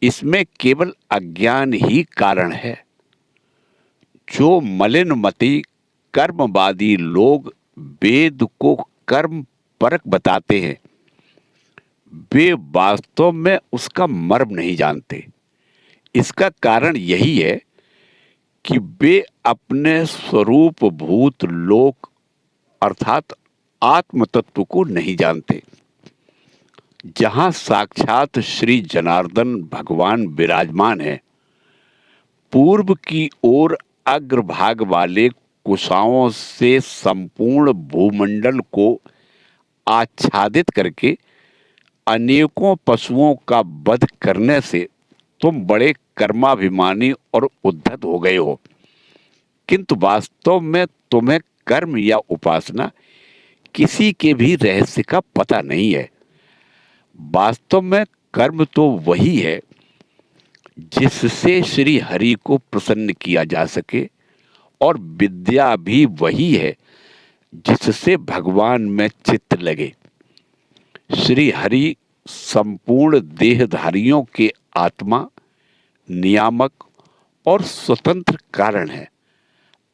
इसमें केवल अज्ञान ही कारण है। जो मलिन मति कर्मवादी लोग वेद को कर्म परक बताते हैं, वे वास्तव में उसका मर्म नहीं जानते। इसका कारण यही है कि वे अपने स्वरूप भूत लोक अर्थात आत्म तत्व को नहीं जानते, जहां साक्षात श्री जनार्दन भगवान विराजमान है। पूर्व की ओर अग्रभाग वाले कुशाओं से संपूर्ण भूमंडल को आच्छादित करके अनेकों पशुओं का वध करने से तुम बड़े कर्माभिमानी और उद्धत हो गए हो, किंतु वास्तव में तुम्हें कर्म या उपासना किसी के भी रहस्य का पता नहीं है। वास्तव में कर्म तो वही है जिससे श्री हरि को प्रसन्न किया जा सके, और विद्या भी वही है जिससे भगवान में चित्त लगे। श्री हरि संपूर्ण देहधारियों के आत्मा, नियामक और स्वतंत्र कारण है।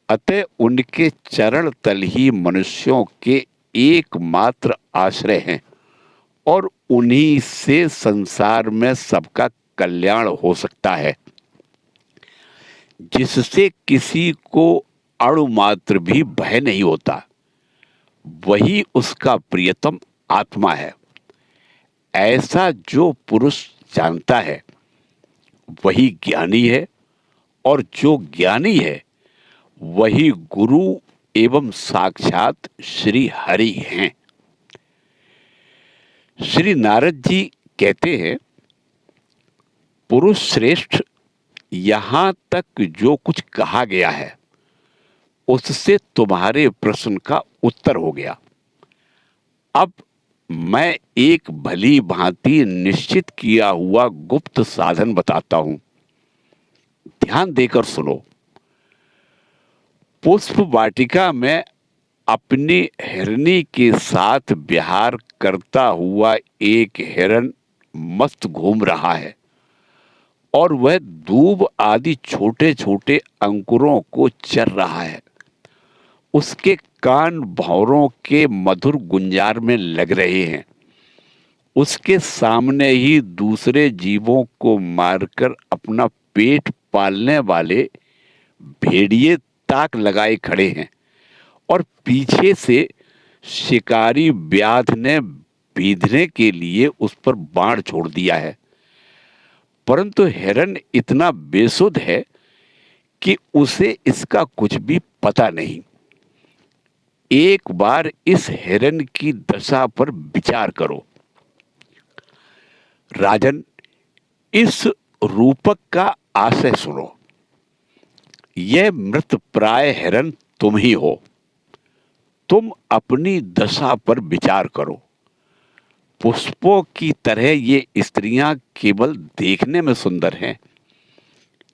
अतः उनके चरण तल ही मनुष्यों के एकमात्र आश्रय हैं, और उन्हीं से संसार में सबका कल्याण हो सकता है। जिससे किसी को अणु मात्र भी भय नहीं होता, वही उसका प्रियतम आत्मा है। ऐसा जो पुरुष जानता है वही ज्ञानी है, और जो ज्ञानी है वही गुरु एवं साक्षात श्री हरि हैं। श्री नारद जी कहते हैं, पुरुष श्रेष्ठ, यहां तक जो कुछ कहा गया है उससे तुम्हारे प्रश्न का उत्तर हो गया। अब मैं एक भली भांति निश्चित किया हुआ गुप्त साधन बताता हूं, ध्यान देकर सुनो। पुष्प वाटिका में अपनी हिरनी के साथ विहार करता हुआ एक हिरन मस्त घूम रहा है और वह दूब आदि छोटे छोटे अंकुरों को चर रहा है। उसके कान भंवरों के मधुर गुंजार में लग रहे हैं। उसके सामने ही दूसरे जीवों को मारकर अपना पेट पालने वाले भेड़िए ताक लगाए खड़े हैं और पीछे से शिकारी व्याध ने बीधने के लिए उस पर बाण छोड़ दिया है। परंतु हिरन इतना बेसुध है कि उसे इसका कुछ भी पता नहीं। एक बार इस हिरन की दशा पर विचार करो। राजन, इस रूपक का आशय सुनो। यह मृत प्राय हिरन तुम ही हो। तुम अपनी दशा पर विचार करो। पुष्पों की तरह ये स्त्रियां केवल देखने में सुंदर हैं।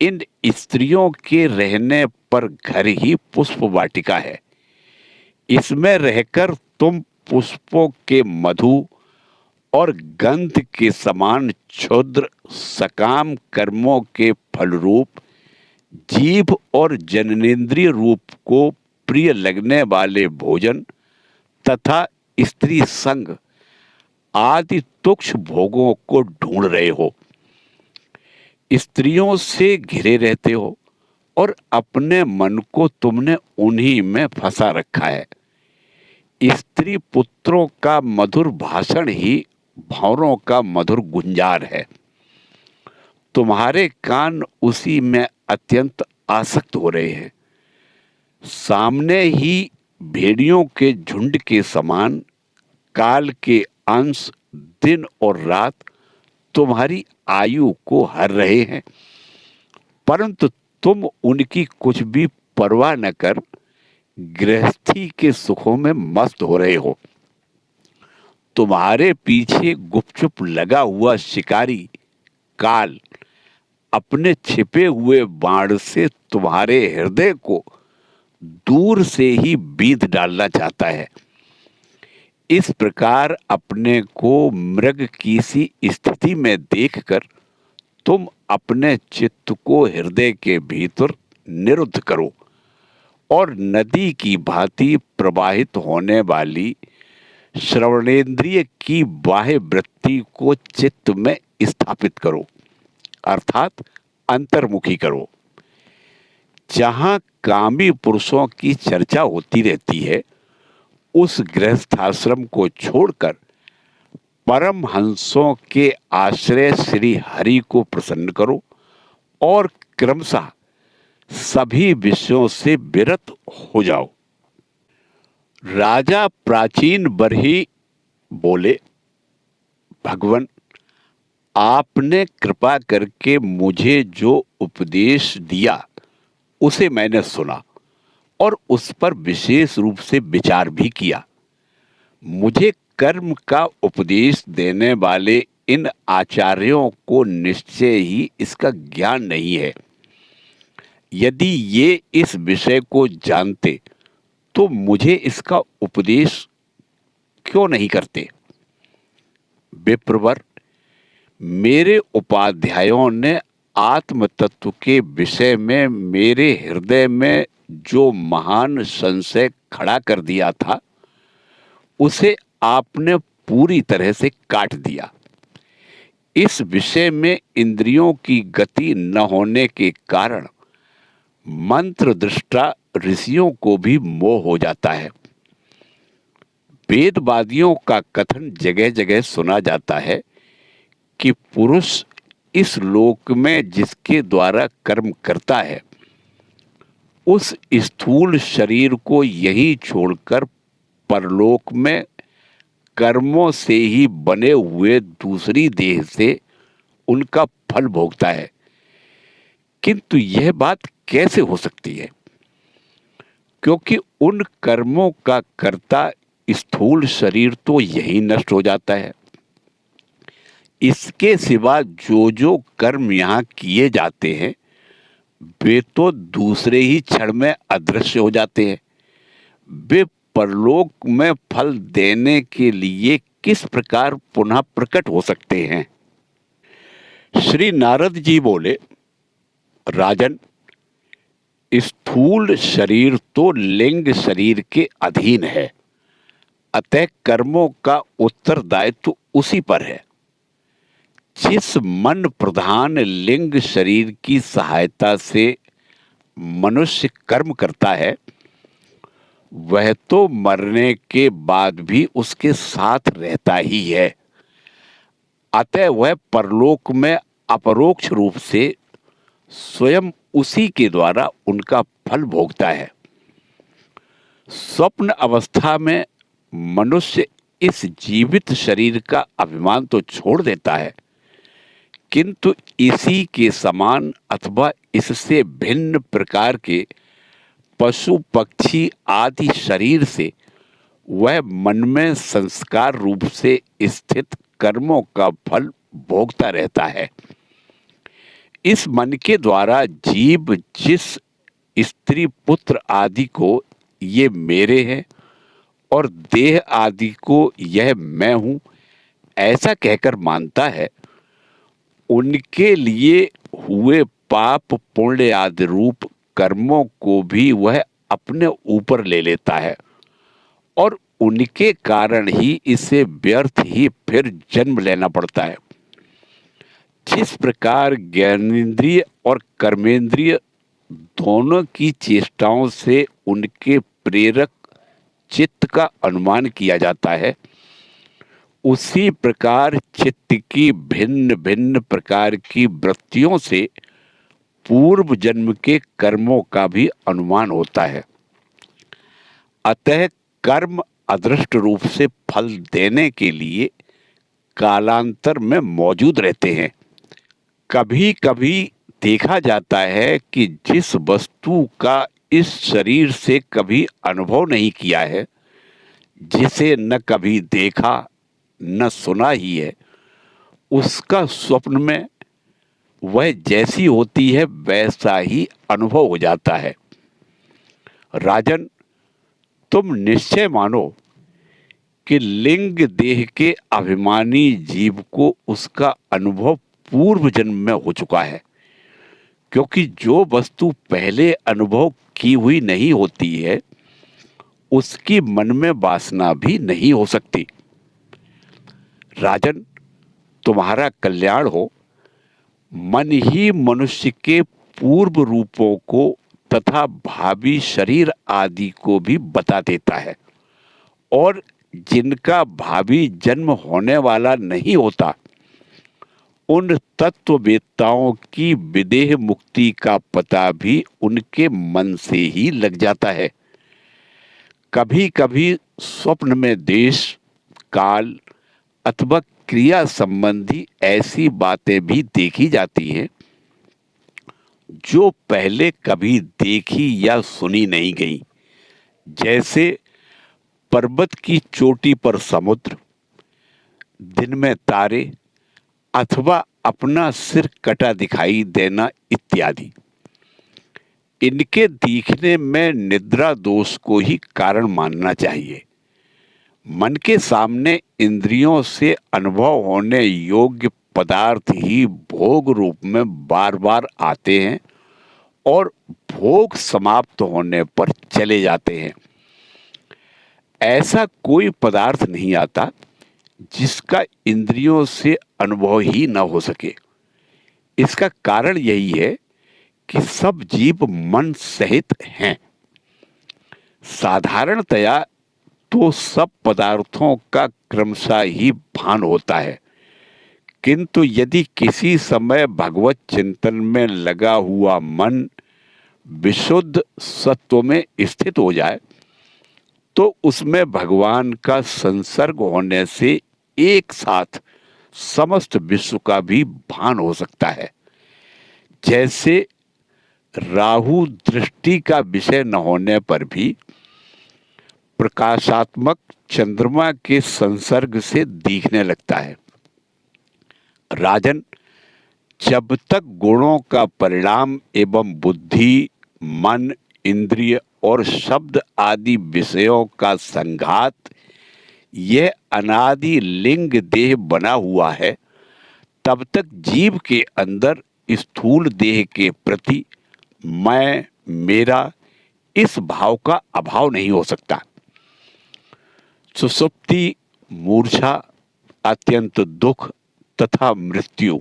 इन स्त्रियों के रहने पर घर ही पुष्प वाटिका है। इसमें रहकर तुम पुष्पों के मधु और गंध के समान क्षुद्र सकाम कर्मों के फलरूप जीभ और जननेंद्रिय रूप को प्रिय लगने वाले भोजन तथा स्त्री संग आदि तुक्ष भोगों को ढूंढ रहे हो। स्त्रियों से घिरे रहते हो और अपने मन को तुमने उन्हीं में फंसा रखा है। स्त्री पुत्रों का मधुर भाषण ही भंवरों का मधुर गुंजार है। तुम्हारे कान उसी में अत्यंत आसक्त हो रहे हैं। सामने ही भेड़ियों के झुंड के समान काल के अंश दिन और रात तुम्हारी आयु को हर रहे हैं, परंतु तुम उनकी कुछ भी परवाह न कर गृहस्थी के सुखों में मस्त हो रहे हो। तुम्हारे पीछे गुपचुप लगा हुआ शिकारी काल अपने छिपे हुए बाण से तुम्हारे हृदय को दूर से ही बीध डालना चाहता है। इस प्रकार अपने को मृग की सी स्थिति में देखकर तुम अपने चित्त को हृदय के भीतर निरुद्ध करो और नदी की भांति प्रवाहित होने वाली श्रवणेंद्रिय की बाह्य वृत्ति को चित्त में स्थापित करो, अर्थात अंतर्मुखी करो। जहां कामी पुरुषों की चर्चा होती रहती है, उस गृहस्थाश्रम को छोड़कर परमहंसों के आश्रय श्री हरि को प्रसन्न करो और क्रमशः सभी विषयों से विरत हो जाओ। राजा प्राचीन बरही बोले, भगवन, आपने कृपा करके मुझे जो उपदेश दिया उसे मैंने सुना और उस पर विशेष रूप से विचार भी किया। मुझे कर्म का उपदेश देने वाले इन आचार्यों को निश्चय ही इसका ज्ञान नहीं है। यदि ये इस विषय को जानते तो मुझे इसका उपदेश क्यों नहीं करते। विप्रवर, मेरे उपाध्यायों ने आत्म तत्व के विषय में मेरे हृदय में जो महान संशय खड़ा कर दिया था उसे आपने पूरी तरह से काट दिया। इस विषय में इंद्रियों की गति न होने के कारण मंत्र दृष्टा ऋषियों को भी मोह हो जाता है। वेदवादियों का कथन जगह जगह सुना जाता है कि पुरुष इस लोक में जिसके द्वारा कर्म करता है उस स्थूल शरीर को यहीं छोड़कर परलोक में कर्मों से ही बने हुए दूसरी देह से उनका फल भोगता है। किंतु यह बात कैसे हो सकती है? क्योंकि उन कर्मों का कर्ता स्थूल शरीर तो यही नष्ट हो जाता है। इसके सिवा जो जो कर्म यहाँ किए जाते हैं वे तो दूसरे ही क्षण में अदृश्य हो जाते हैं। वे परलोक में फल देने के लिए किस प्रकार पुनः प्रकट हो सकते हैं? श्री नारद जी बोले, राजन, स्थूल शरीर तो लिंग शरीर के अधीन है, अतः कर्मों का उत्तरदायित्व उसी पर है। जिस मन प्रधान लिंग शरीर की सहायता से मनुष्य कर्म करता है वह तो मरने के बाद भी उसके साथ रहता ही है। अतः वह परलोक में अपरोक्ष रूप से स्वयं उसी के द्वारा उनका फल भोगता है। स्वप्न अवस्था में मनुष्य इस जीवित शरीर का अभिमान तो छोड़ देता है, किंतु इसी के समान अथवा इससे भिन्न प्रकार के पशु पक्षी आदि शरीर से वह मन में संस्कार रूप से स्थित कर्मों का फल भोगता रहता है। इस मन के द्वारा जीव जिस स्त्री पुत्र आदि को ये मेरे हैं और देह आदि को यह मैं हूं ऐसा कहकर मानता है, उनके लिए हुए पाप पुण्य आदि रूप कर्मों को भी वह अपने ऊपर ले लेता है और उनके कारण ही इसे व्यर्थ ही फिर जन्म लेना पड़ता है। जिस प्रकार ज्ञानेंद्रिय और कर्मेंद्रिय दोनों की चेष्टाओं से उनके प्रेरक चित्त का अनुमान किया जाता है, उसी प्रकार चित्त की भिन्न भिन्न प्रकार की वृत्तियों से पूर्व जन्म के कर्मों का भी अनुमान होता है। अतः कर्म अदृष्ट रूप से फल देने के लिए कालांतर में मौजूद रहते हैं। कभी कभी देखा जाता है कि जिस वस्तु का इस शरीर से कभी अनुभव नहीं किया है, जिसे न कभी देखा न सुना ही है, उसका स्वप्न में वह जैसी होती है वैसा ही अनुभव हो जाता है। राजन, तुम निश्चय मानो कि लिंग देह के अभिमानी जीव को उसका अनुभव पूर्व जन्म में हो चुका है, क्योंकि जो वस्तु पहले अनुभव की हुई नहीं होती है उसकी मन में वासना भी नहीं हो सकती। राजन, तुम्हारा कल्याण हो। मन ही मनुष्य के पूर्व रूपों को तथा भावी शरीर आदि को भी बता देता है और जिनका भावी जन्म होने वाला नहीं होता उन तत्ववेत्ताओं की विदेह मुक्ति का पता भी उनके मन से ही लग जाता है। कभी कभी स्वप्न में देश, काल अथवा क्रिया संबंधी ऐसी बातें भी देखी जाती हैं जो पहले कभी देखी या सुनी नहीं गई, जैसे पर्वत की चोटी पर समुद्र, दिन में तारे अथवा अपना सिर कटा दिखाई देना इत्यादि। इनके दिखने में निद्रा दोष को ही कारण मानना चाहिए। मन के सामने इंद्रियों से अनुभव होने योग्य पदार्थ ही भोग रूप में बार बार आते हैं और भोग समाप्त होने पर चले जाते हैं। ऐसा कोई पदार्थ नहीं आता जिसका इंद्रियों से अनुभव ही न हो सके। इसका कारण यही है कि सब जीव मन सहित हैं। साधारणतया तो सब पदार्थों का क्रमशः ही भान होता है, किंतु यदि किसी समय भगवत चिंतन में लगा हुआ मन विशुद्ध सत्व में स्थित हो जाए तो उसमें भगवान का संसर्ग होने से एक साथ समस्त विश्व का भी भान हो सकता है। जैसे राहु दृष्टि का विषय न होने पर भी प्रकाशात्मक चंद्रमा के संसर्ग से दिखने लगता है। राजन, जब तक गुणों का परिणाम एवं बुद्धि, मन, इंद्रिय और शब्द आदि विषयों का संघात यह अनादि लिंग देह बना हुआ है, तब तक जीव के अंदर स्थूल देह के प्रति मैं, मेरा इस भाव का अभाव नहीं हो सकता। सुसुप्ति, मूर्छा, अत्यंत दुख तथा मृत्यु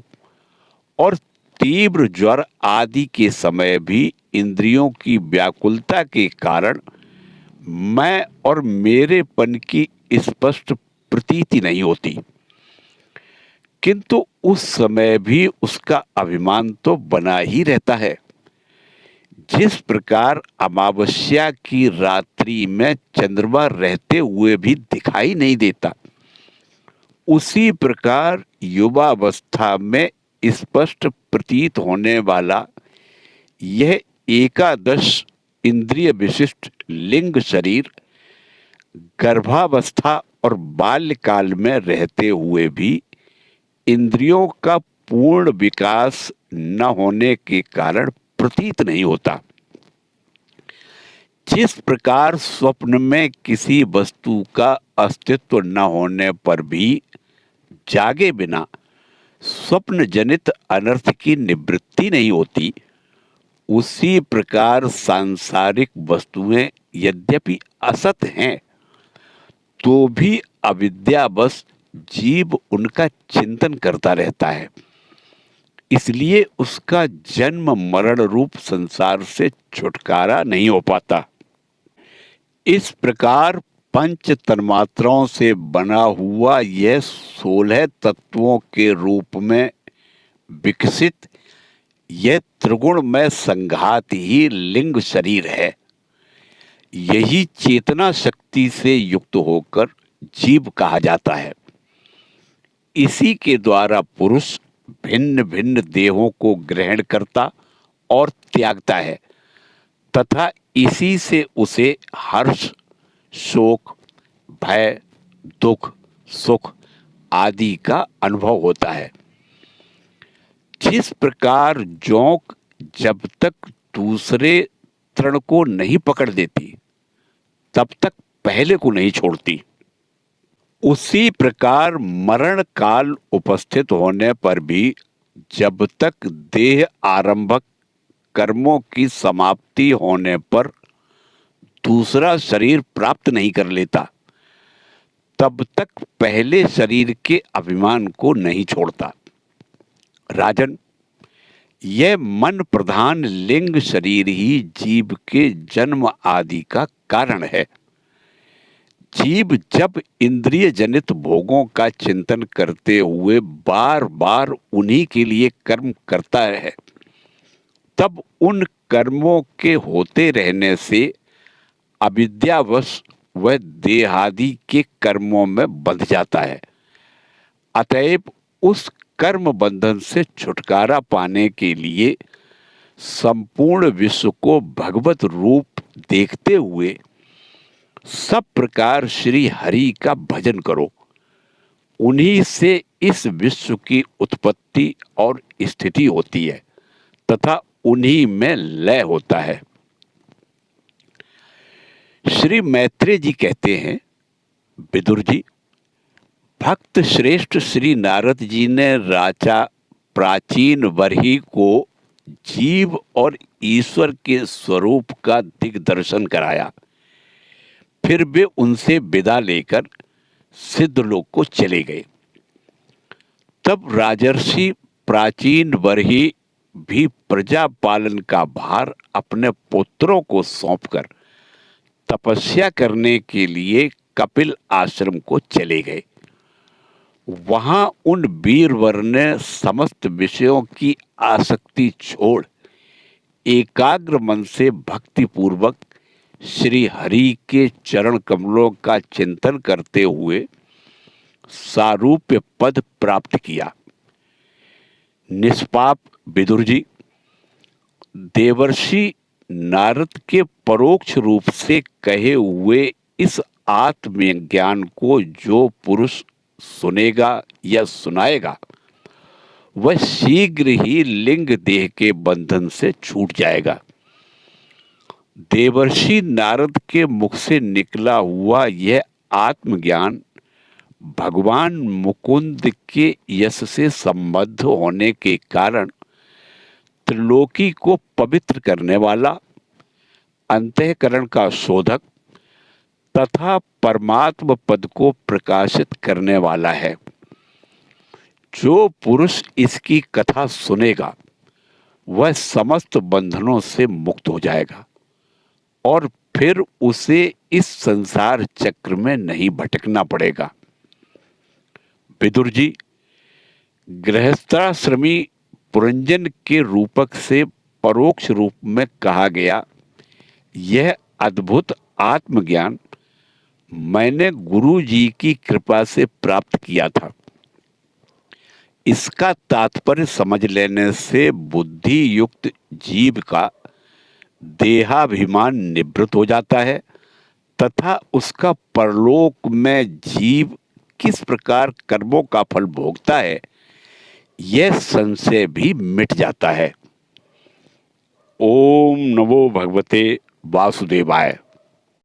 और तीव्र ज्वर आदि के समय भी इंद्रियों की व्याकुलता के कारण मैं और मेरेपन की स्पष्ट प्रतीति नहीं होती, किंतु उस समय भी उसका अभिमान तो बना ही रहता है। जिस प्रकार अमावस्या की रात्रि में चंद्रमा रहते हुए भी दिखाई नहीं देता, उसी प्रकार युवावस्था में स्पष्ट प्रतीत होने वाला यह एकादश इंद्रिय विशिष्ट लिंग शरीर गर्भावस्था और बाल्यकाल में रहते हुए भी इंद्रियों का पूर्ण विकास न होने के कारण प्रतीत नहीं होता। जिस प्रकार स्वप्न में किसी वस्तु का अस्तित्व न होने पर भी जागे बिना स्वप्न जनित अनर्थ की निवृत्ति नहीं होती, उसी प्रकार सांसारिक वस्तुएं यद्यपि असत हैं तो भी अविद्यावश जीव उनका चिंतन करता रहता है। इसलिए उसका जन्म मरण रूप संसार से छुटकारा नहीं हो पाता। इस प्रकार पंच तन्मात्राओं से बना हुआ यह 16 तत्वों के रूप में विकसित यह त्रिगुणमय संघात ही लिंग शरीर है। यही चेतना शक्ति से युक्त होकर जीव कहा जाता है। इसी के द्वारा पुरुष भिन्न भिन्न देहों को ग्रहण करता और त्यागता है तथा इसी से उसे हर्ष, शोक, भय, दुख, सुख आदि का अनुभव होता है। जिस प्रकार जोंक जब तक दूसरे तृण को नहीं पकड़ देती तब तक पहले को नहीं छोड़ती, उसी प्रकार मरण काल उपस्थित होने पर भी जब तक देह आरंभक कर्मों की समाप्ति होने पर दूसरा शरीर प्राप्त नहीं कर लेता, तब तक पहले शरीर के अभिमान को नहीं छोड़ता। राजन, यह मन प्रधान लिंग शरीर ही जीव के जन्म आदि का कारण है। जीव जब इंद्रिय जनित भोगों का चिंतन करते हुए बार बार उन्हीं के लिए कर्म करता है, तब उन कर्मों के होते रहने से अविद्यावश वह देहादि के कर्मों में बंध जाता है। अतएव उस कर्म बंधन से छुटकारा पाने के लिए संपूर्ण विश्व को भगवत रूप देखते हुए सब प्रकार श्री हरि का भजन करो। उन्हीं से इस विश्व की उत्पत्ति और स्थिति होती है तथा उन्हीं में लय होता है। श्री मैत्रेय जी कहते हैं, विदुर जी, भक्त श्रेष्ठ श्री नारद जी ने राजा प्राचीन बरही को जीव और ईश्वर के स्वरूप का दिग्दर्शन कराया। फिर वे उनसे विदा लेकर सिद्धलोक को चले गए। तब राजर्षि प्राचीन बरही भी प्रजा पालन का भार अपने पुत्रों को सौंपकर तपस्या करने के लिए कपिल आश्रम को चले गए। वहां उन वीरवर ने समस्त विषयों की आसक्ति छोड़ एकाग्र मन से भक्ति पूर्वक श्री हरि के चरण कमलों का चिंतन करते हुए सारूप्य पद प्राप्त किया। निष्पाप विदुर जी, देवर्षि नारद के परोक्ष रूप से कहे हुए इस आत्मज्ञान को जो पुरुष सुनेगा या सुनाएगा वह शीघ्र ही लिंग देह के बंधन से छूट जाएगा। देवर्षि नारद के मुख से निकला हुआ यह आत्मज्ञान भगवान मुकुंद के यश से संबद्ध होने के कारण त्रिलोकी को पवित्र करने वाला, अंतःकरण का शोधक तथा परमात्म पद को प्रकाशित करने वाला है। जो पुरुष इसकी कथा सुनेगा वह समस्त बंधनों से मुक्त हो जाएगा और फिर उसे इस संसार चक्र में नहीं भटकना पड़ेगा। विदुर जी, गृहस्थाश्रमी पुरंजन के रूपक से परोक्ष रूप में कहा गया यह अद्भुत आत्मज्ञान मैंने गुरु जी की कृपा से प्राप्त किया था। इसका तात्पर्य समझ लेने से बुद्धि युक्त जीव का देहाभिमान निवृत्त हो जाता है तथा उसका परलोक में जीव किस प्रकार कर्मों का फल भोगता है यह संशय भी मिट जाता है। ओम नमो भगवते वासुदेवाय।